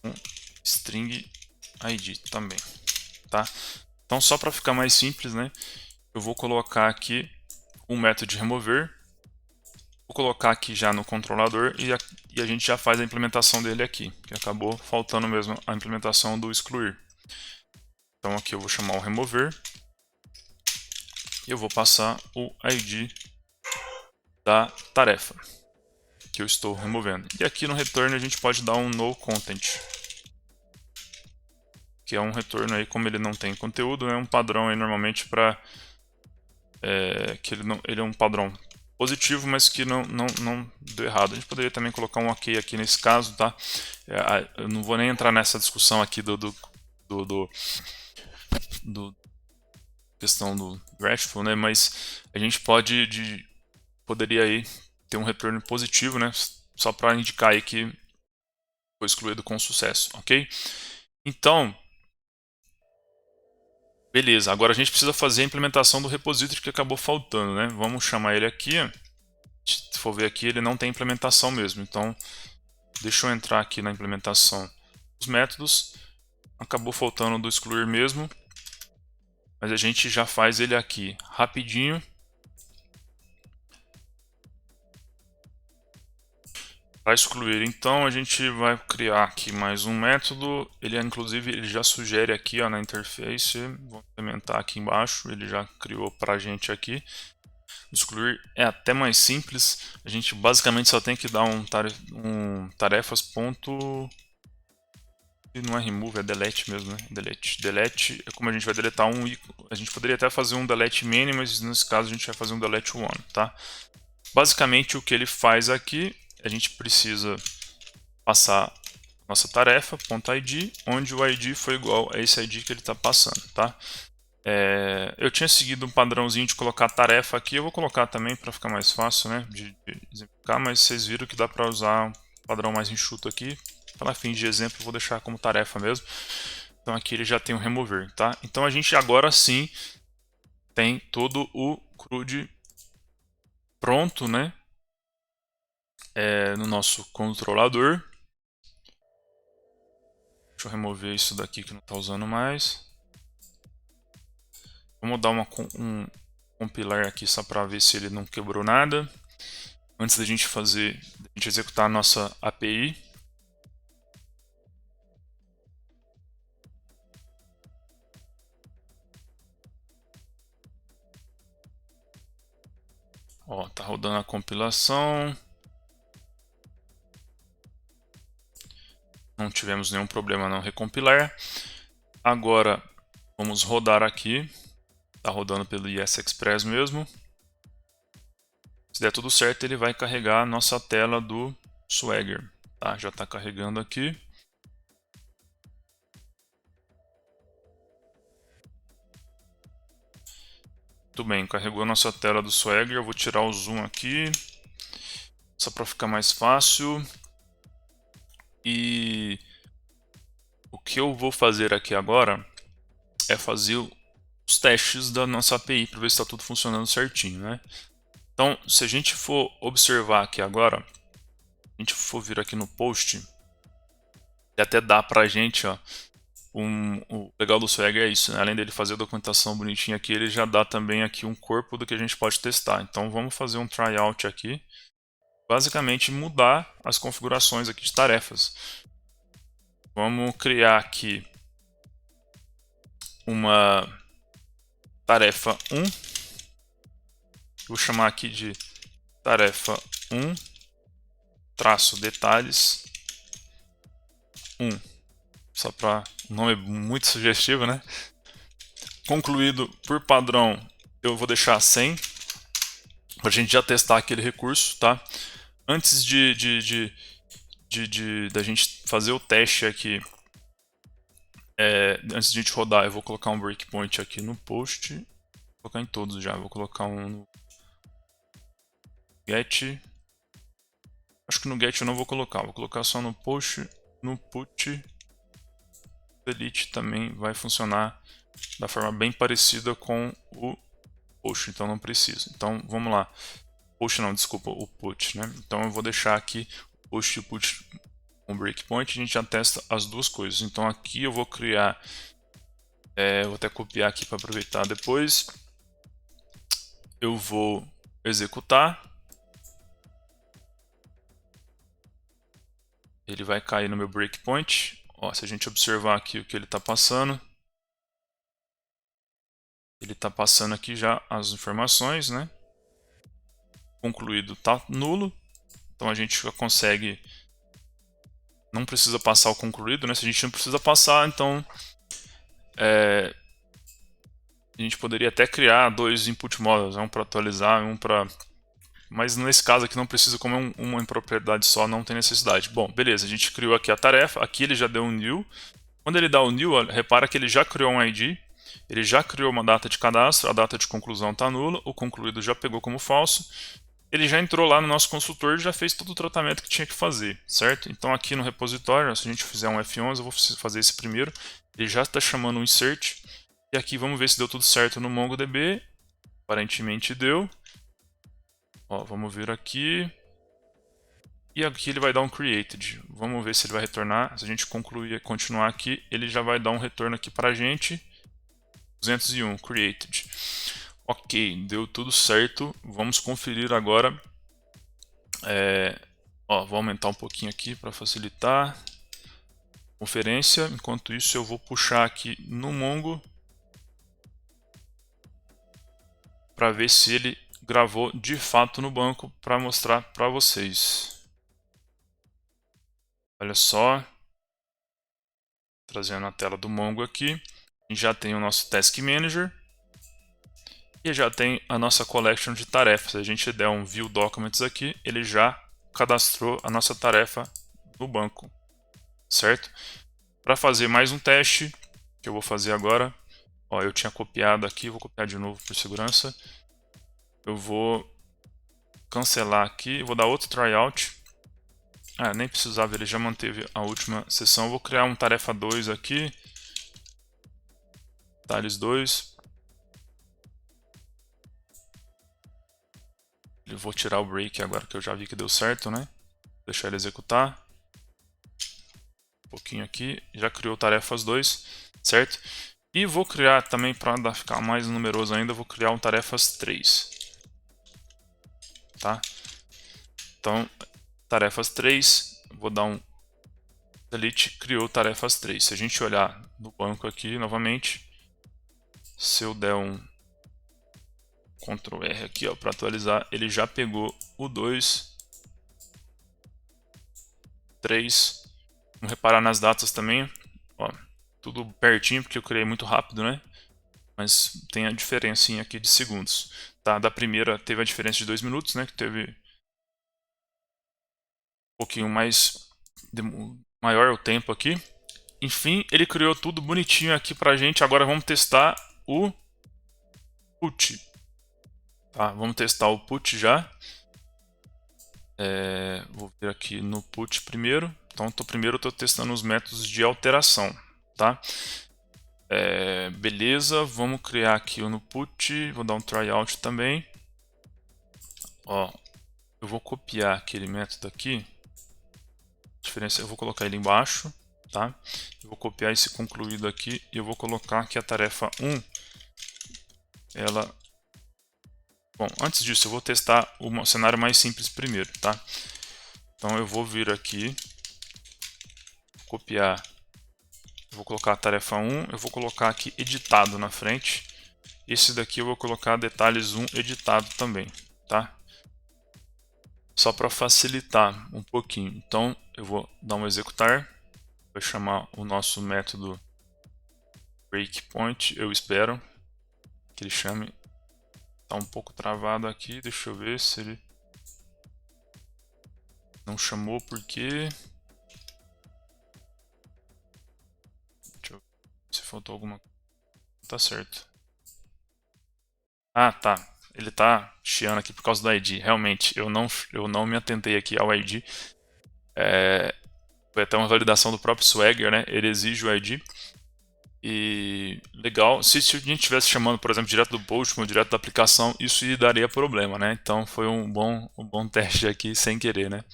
um string id também, tá? Então só para ficar mais simples, né? Eu vou colocar aqui um método de remover. Vou colocar aqui já no controlador e a gente já faz a implementação dele aqui, que acabou faltando mesmo a implementação do excluir. Então aqui eu vou chamar o remover e eu vou passar o ID da tarefa que eu estou removendo. E aqui no return a gente pode dar um no content, que é um retorno aí, como ele não tem conteúdo, é um padrão aí normalmente para que ele é um padrão positivo, mas que não deu errado. A gente poderia também colocar um ok aqui nesse caso, tá? Eu não vou nem entrar nessa discussão aqui do questão do RESTful, né? Mas a gente poderia aí ter um retorno positivo, né? Só para indicar aí que foi excluído com sucesso, ok? Então, beleza. Agora a gente precisa fazer a implementação do repository que acabou faltando, né? Vamos chamar ele aqui. Se for ver aqui, ele não tem implementação mesmo. Então, deixa eu entrar aqui na implementação dos métodos. Acabou faltando do excluir mesmo. Mas a gente já faz ele aqui rapidinho. Para excluir, então, a gente vai criar aqui mais um método. Ele, inclusive, ele já sugere aqui ó, na interface. Vou implementar aqui embaixo. Ele já criou para a gente aqui. Excluir é até mais simples. A gente basicamente só tem que dar um tarefas ponto... Não é remove, é delete mesmo, né? Delete. Delete é como a gente vai deletar um ícone. A gente poderia até fazer um delete many, mas nesse caso a gente vai fazer um delete one, tá? Basicamente o que ele faz aqui, a gente precisa passar nossa tarefa, .id, onde o id foi igual a esse id que ele está passando, tá? Eu tinha seguido um padrãozinho de colocar tarefa aqui, eu vou colocar também para ficar mais fácil, né, de exemplificar, mas vocês viram que dá para usar um padrão mais enxuto aqui. Para fins de exemplo, eu vou deixar como tarefa mesmo. Então aqui ele já tem o remover, tá? Então a gente agora sim tem todo o CRUD pronto, né? No nosso controlador. Deixa eu remover isso daqui que não está usando mais. Vamos dar um compilar aqui só para ver se ele não quebrou nada. Antes da gente executar a nossa API. Ó, tá rodando a compilação. Não tivemos nenhum problema não recompilar. Agora vamos rodar aqui. Tá rodando pelo ES Express mesmo. Se der tudo certo, ele vai carregar a nossa tela do Swagger. Tá? Já está carregando aqui. Muito bem, carregou a nossa tela do Swagger. Eu vou tirar o zoom aqui, só para ficar mais fácil. E o que eu vou fazer aqui agora é fazer os testes da nossa API para ver se está tudo funcionando certinho, né? Então, se a gente for observar aqui agora, a gente for vir aqui no post, ele até dá para a gente, ó, o legal do Swagger é isso, né? Além dele fazer a documentação bonitinha aqui, ele já dá também aqui um corpo do que a gente pode testar. Então vamos fazer um tryout aqui, basicamente mudar as configurações aqui de tarefas. Vamos criar aqui uma tarefa 1, vou chamar aqui de tarefa 1, traço detalhes 1, só para o nome é muito sugestivo, né? Concluído por padrão, eu vou deixar 100, para a gente já testar aquele recurso, tá? Antes da gente fazer o teste aqui, antes de a gente rodar, eu vou colocar um breakpoint aqui no post, vou colocar em todos já, vou colocar um no get, acho que no get eu não vou colocar só no post, no put, delete também vai funcionar da forma bem parecida com o post, então não precisa. Então vamos lá, post não, desculpa, o put, né? Então eu vou deixar aqui o post e o put com breakpoint, a gente já testa as duas coisas. Então aqui eu vou criar, vou até copiar aqui para aproveitar depois. Eu vou executar. Ele vai cair no meu breakpoint. Ó, se a gente observar aqui o que ele está passando, ele está passando aqui já as informações, né? Concluído está nulo, então a gente já consegue, não precisa passar o concluído, né? Se a gente não precisa passar, então a gente poderia até criar dois input models, um para atualizar e um para... Mas nesse caso aqui não precisa, como é uma propriedade só, não tem necessidade. Bom, beleza, a gente criou aqui a tarefa, aqui ele já deu um new. Quando ele dá o new, repara que ele já criou um ID, ele já criou uma data de cadastro, a data de conclusão está nula, o concluído já pegou como falso. Ele já entrou lá no nosso consultor e já fez todo o tratamento que tinha que fazer, certo? Então aqui no repositório, se a gente fizer um F11, eu vou fazer esse primeiro. Ele já está chamando um insert. E aqui vamos ver se deu tudo certo no MongoDB. Aparentemente deu. Ó, vamos ver aqui. E aqui ele vai dar um created. Vamos ver se ele vai retornar. Se a gente continuar aqui, ele já vai dar um retorno aqui para a gente. 201, created. Ok, deu tudo certo. Vamos conferir agora. Vou aumentar um pouquinho aqui para facilitar. Conferência. Enquanto isso, eu vou puxar aqui no Mongo para ver se ele gravou de fato no banco para mostrar para vocês. Olha só, trazendo a tela do Mongo aqui, a gente já tem o nosso Task Manager e já tem a nossa collection de tarefas. Se a gente der um View Documents aqui, ele já cadastrou a nossa tarefa no banco, certo? Para fazer mais um teste, que eu vou fazer agora, ó, eu tinha copiado aqui, vou copiar de novo por segurança. Eu vou cancelar aqui, vou dar outro tryout. Nem precisava, ele já manteve a última sessão. Eu vou criar um tarefa 2 aqui. Detalhes 2. Eu vou tirar o break agora que eu já vi que deu certo, né? Deixar ele executar. Um pouquinho aqui. Já criou tarefas 2, certo? E vou criar também, para ficar mais numeroso ainda, vou criar um tarefas 3. Tá? Então, tarefas 3, vou dar um delete, criou tarefas 3. Se a gente olhar no banco aqui novamente, se eu der um Ctrl R aqui para atualizar, ele já pegou o 2, 3. Vamos reparar nas datas também, ó, tudo pertinho porque eu criei muito rápido, né? Mas tem a diferença aqui de segundos. Tá? Da primeira teve a diferença de 2 minutos, né? Que teve um pouquinho mais maior o tempo aqui. Enfim, ele criou tudo bonitinho aqui pra gente. Agora vamos testar o put. Tá, vamos testar o put já. Vou vir aqui no put primeiro. Então, primeiro eu estou testando os métodos de alteração. Tá? Beleza, vamos criar aqui o no put. Vou dar um tryout também. Ó, eu vou copiar aquele método aqui. Diferença, eu vou colocar ele embaixo. tá? Eu vou copiar esse concluído aqui e eu vou colocar que a tarefa 1, ela... Bom, antes disso eu vou testar o cenário mais simples primeiro, tá? Então eu vou vir aqui, copiar, eu vou colocar a tarefa 1, eu vou colocar aqui editado na frente. Esse daqui eu vou colocar detalhes 1 editado também, tá? Só para facilitar um pouquinho. Então eu vou dar um executar, vai chamar o nosso método breakpoint, eu espero que ele chame. Tá um pouco travado aqui, deixa eu ver se ele não chamou porque... Deixa eu ver se faltou alguma coisa. Tá certo. Ah, tá. Ele tá chiando aqui por causa do ID. Realmente, eu não me atentei aqui ao ID. Foi até uma validação do próprio Swagger, né? Ele exige o ID. E legal, se a gente estivesse chamando, por exemplo, direto do Postman ou direto da aplicação, isso daria problema, né? Então foi um bom teste aqui sem querer, né?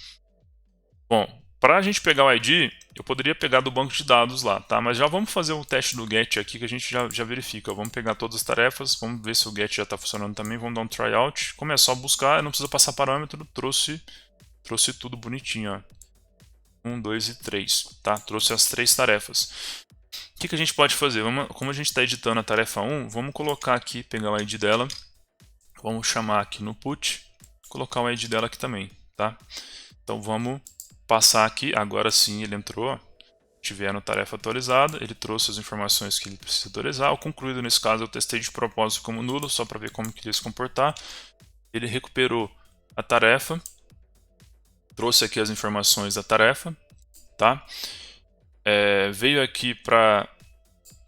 Bom, para a gente pegar o ID, eu poderia pegar do banco de dados lá, tá? Mas já vamos fazer o teste do get aqui que a gente já verifica. Vamos pegar todas as tarefas, vamos ver se o get já está funcionando também, vamos dar um tryout. Como é só buscar, não precisa passar parâmetro, trouxe tudo bonitinho, ó. 1, 2 e 3, tá? Trouxe as 3 tarefas. O que a gente pode fazer? Como a gente está editando a tarefa 1, vamos colocar aqui, pegar o ID dela, vamos chamar aqui no put, colocar o ID dela aqui também, tá? Então vamos passar aqui, agora sim ele entrou, tiver a tarefa atualizada, ele trouxe as informações que ele precisa atualizar. O concluído nesse caso eu testei de propósito como nulo, só para ver como que ele ia se comportar. Ele recuperou a tarefa, trouxe aqui as informações da tarefa, tá? Veio aqui para...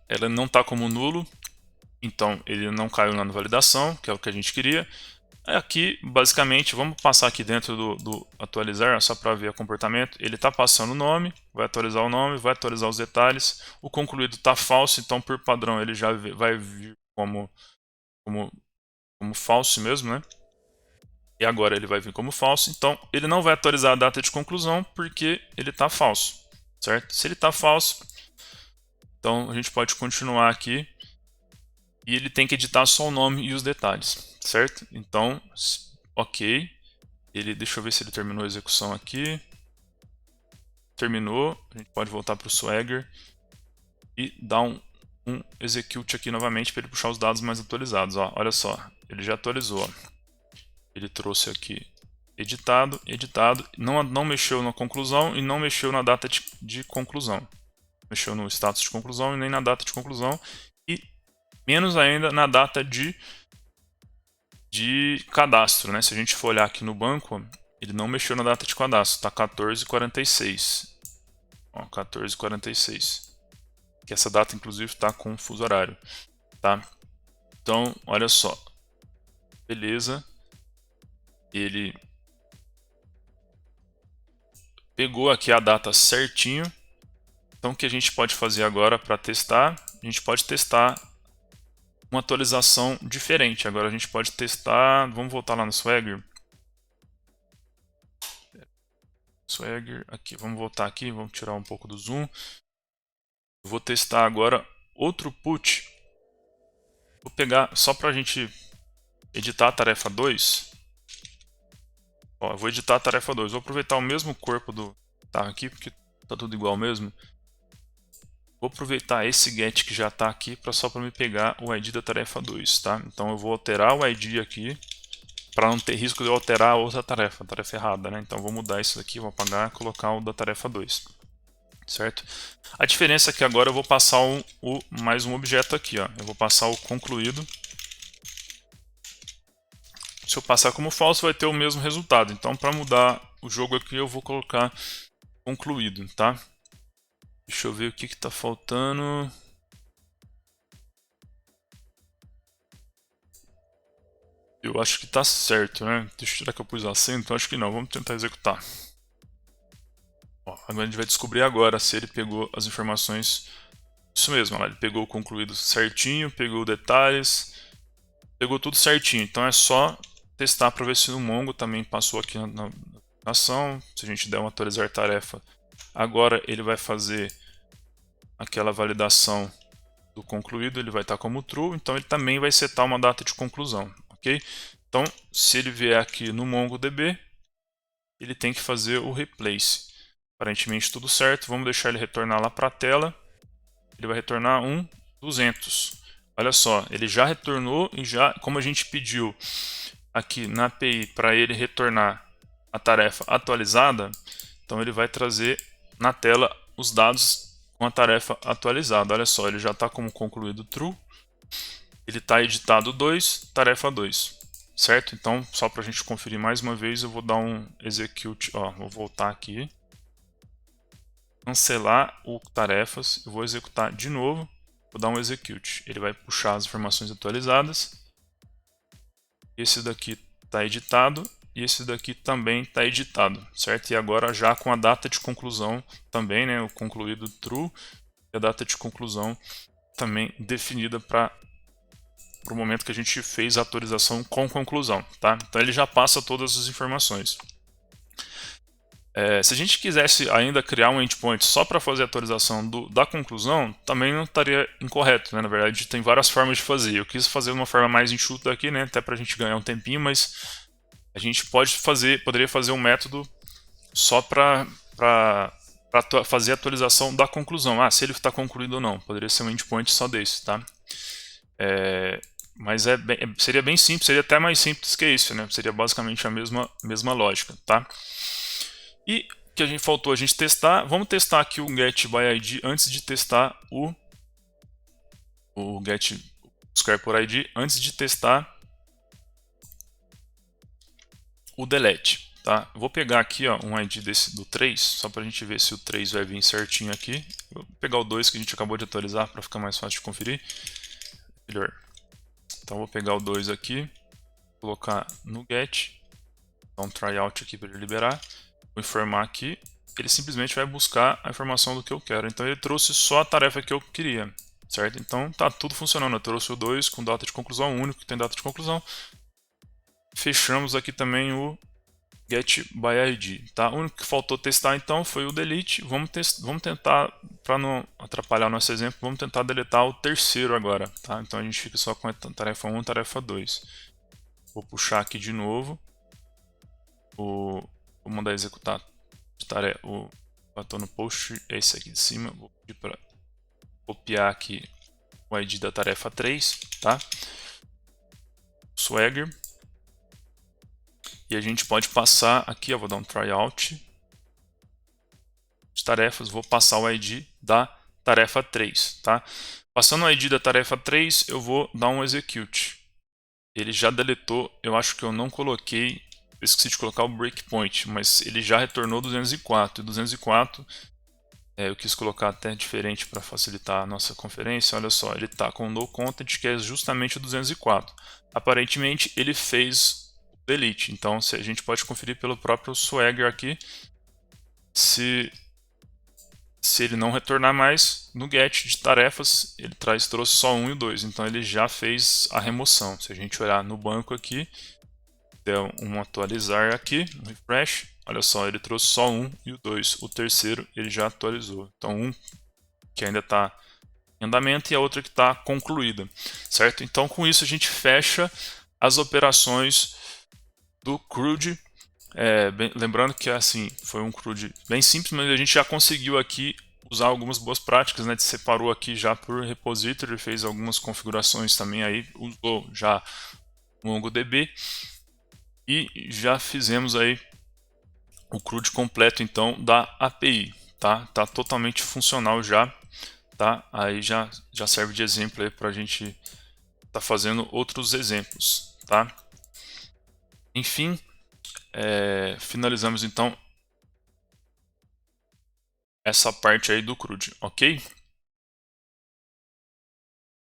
Ela não está como nulo, então ele não caiu na validação, que é o que a gente queria. Aqui, basicamente, vamos passar aqui dentro do atualizar, só para ver o comportamento. Ele está passando o nome, vai atualizar o nome, vai atualizar os detalhes. O concluído está falso, então por padrão ele já vai vir como falso mesmo, né? E agora ele vai vir como falso, então ele não vai atualizar a data de conclusão porque ele está falso, certo? Se ele está falso, então a gente pode continuar aqui e ele tem que editar só o nome e os detalhes, certo? Então, ok, deixa eu ver se ele terminou a execução aqui. Terminou, a gente pode voltar para o Swagger e dar um execute aqui novamente para ele puxar os dados mais atualizados. Ó, olha só, ele já atualizou. Ó. Ele trouxe aqui editado, não mexeu na conclusão e não mexeu na data de conclusão. Mexeu no status de conclusão e nem na data de conclusão e menos ainda na data de cadastro, né? Se a gente for olhar aqui no banco, ele não mexeu na data de cadastro, está 14h46. Ó, 14h46. Que essa data, inclusive, está com fuso horário, tá? Então, olha só. Beleza. Ele pegou aqui a data certinho. Então, o que a gente pode fazer agora para testar? A gente pode testar uma atualização diferente. Agora a gente pode testar... Vamos voltar lá no Swagger. Swagger, aqui, vamos voltar aqui, vamos tirar um pouco do zoom. Eu vou testar agora outro put. Vou pegar, só para a gente editar a tarefa 2. Ó, eu vou editar a tarefa 2. Vou aproveitar o mesmo corpo do tá aqui, porque tá tudo igual mesmo. Vou aproveitar esse get que já está aqui só para me pegar o ID da tarefa 2, tá? Então eu vou alterar o ID aqui para não ter risco de eu alterar a outra tarefa, a tarefa errada, né? Então vou mudar isso daqui, vou apagar e colocar o da tarefa 2, certo? A diferença é que agora eu vou passar mais um objeto aqui, ó. Eu vou passar o concluído. Se eu passar como falso vai ter o mesmo resultado. Então para mudar o jogo aqui eu vou colocar concluído, tá? Deixa eu ver o que está faltando. Eu acho que está certo, né? Será que eu pus acento? Acho que não. Vamos tentar executar. Ó, agora a gente vai descobrir agora se ele pegou as informações. Isso mesmo, ele pegou o concluído certinho, pegou detalhes, pegou tudo certinho. Então é só testar para ver se no Mongo também passou aqui na ação. Se a gente der um atualizar tarefa, agora ele vai fazer aquela validação do concluído, ele vai estar como true, então ele também vai setar uma data de conclusão, ok? Então, se ele vier aqui no MongoDB, ele tem que fazer o replace. Aparentemente tudo certo, vamos deixar ele retornar lá para a tela. Ele vai retornar 200. Olha só, ele já retornou e já, como a gente pediu aqui na API para ele retornar a tarefa atualizada, então ele vai trazer na tela os dados com a tarefa atualizada. Olha só, ele já está como concluído true, ele está editado 2, tarefa 2, certo? Então, só para a gente conferir mais uma vez, eu vou dar um execute, ó, vou voltar aqui, cancelar o tarefas, eu vou executar de novo, vou dar um execute, ele vai puxar as informações atualizadas, esse daqui está editado, e esse daqui também está editado, certo? E agora já com a data de conclusão também, né, o concluído true, e a data de conclusão também definida para o momento que a gente fez a atualização com conclusão, tá? Então ele já passa todas as informações. Se a gente quisesse ainda criar um endpoint só para fazer a atualização da conclusão, também não estaria incorreto, né? Na verdade, tem várias formas de fazer. Eu quis fazer uma forma mais enxuta aqui, né? Até para a gente ganhar um tempinho, mas a gente poderia fazer um método só para fazer a atualização da conclusão. Se ele está concluído ou não. Poderia ser um endpoint só desse, tá? Mas seria bem simples, seria até mais simples que isso, né? Seria basicamente a mesma lógica, tá? E o que a gente faltou a gente testar, vamos testar aqui o getById antes de testar o getSquarePorId, antes de testar o delete, tá? Vou pegar aqui, ó, um ID do 3, só para a gente ver se o 3 vai vir certinho aqui. Vou pegar o 2 que a gente acabou de atualizar para ficar mais fácil de conferir. Melhor. Então vou pegar o 2 aqui, colocar no get, dar um tryout aqui para ele liberar. Vou informar aqui, ele simplesmente vai buscar a informação do que eu quero. Então ele trouxe só a tarefa que eu queria, certo? Então tá tudo funcionando. Eu trouxe o 2 com data de conclusão, o único que tem data de conclusão. Fechamos aqui também o getById, tá? O único que faltou testar então foi o delete. Vamos tentar, para não atrapalhar o nosso exemplo, vamos tentar deletar o terceiro agora, tá? Então a gente fica só com a tarefa 1 e tarefa 2. Vou puxar aqui de novo. Vou mandar executar o botão no post, esse aqui de cima. Vou pedir para copiar aqui o ID da tarefa 3, tá? Swagger. E a gente pode passar aqui, eu vou dar um tryout de tarefas, vou passar o ID da tarefa 3, tá? Passando o ID da tarefa 3, eu vou dar um execute. Ele já deletou, eu acho que eu não coloquei, eu esqueci de colocar o breakpoint, mas ele já retornou 204. E 204, eu quis colocar até diferente para facilitar a nossa conferência. Olha só, ele está com o no content, que é justamente o 204. Aparentemente, ele fez o delete. Então, a gente pode conferir pelo próprio Swagger aqui, se ele não retornar mais no get de tarefas, ele trouxe só 1 e o 2. Então, ele já fez a remoção. Se a gente olhar no banco aqui, der um atualizar aqui, um refresh, olha só, ele trouxe só 1 e o 2. O terceiro ele já atualizou. Então, um que ainda está em andamento e a outra que está concluída, certo? Então, com isso a gente fecha as operações do CRUD. Lembrando que assim, foi um CRUD bem simples, mas a gente já conseguiu aqui usar algumas boas práticas, né? A gente separou aqui já por repository, fez algumas configurações também aí, usou já o MongoDB. E já fizemos aí o CRUD completo então da API, tá? Tá totalmente funcional já, tá? Aí já serve de exemplo aí para a gente tá fazendo outros exemplos, tá? Enfim, finalizamos então essa parte aí do CRUD, ok?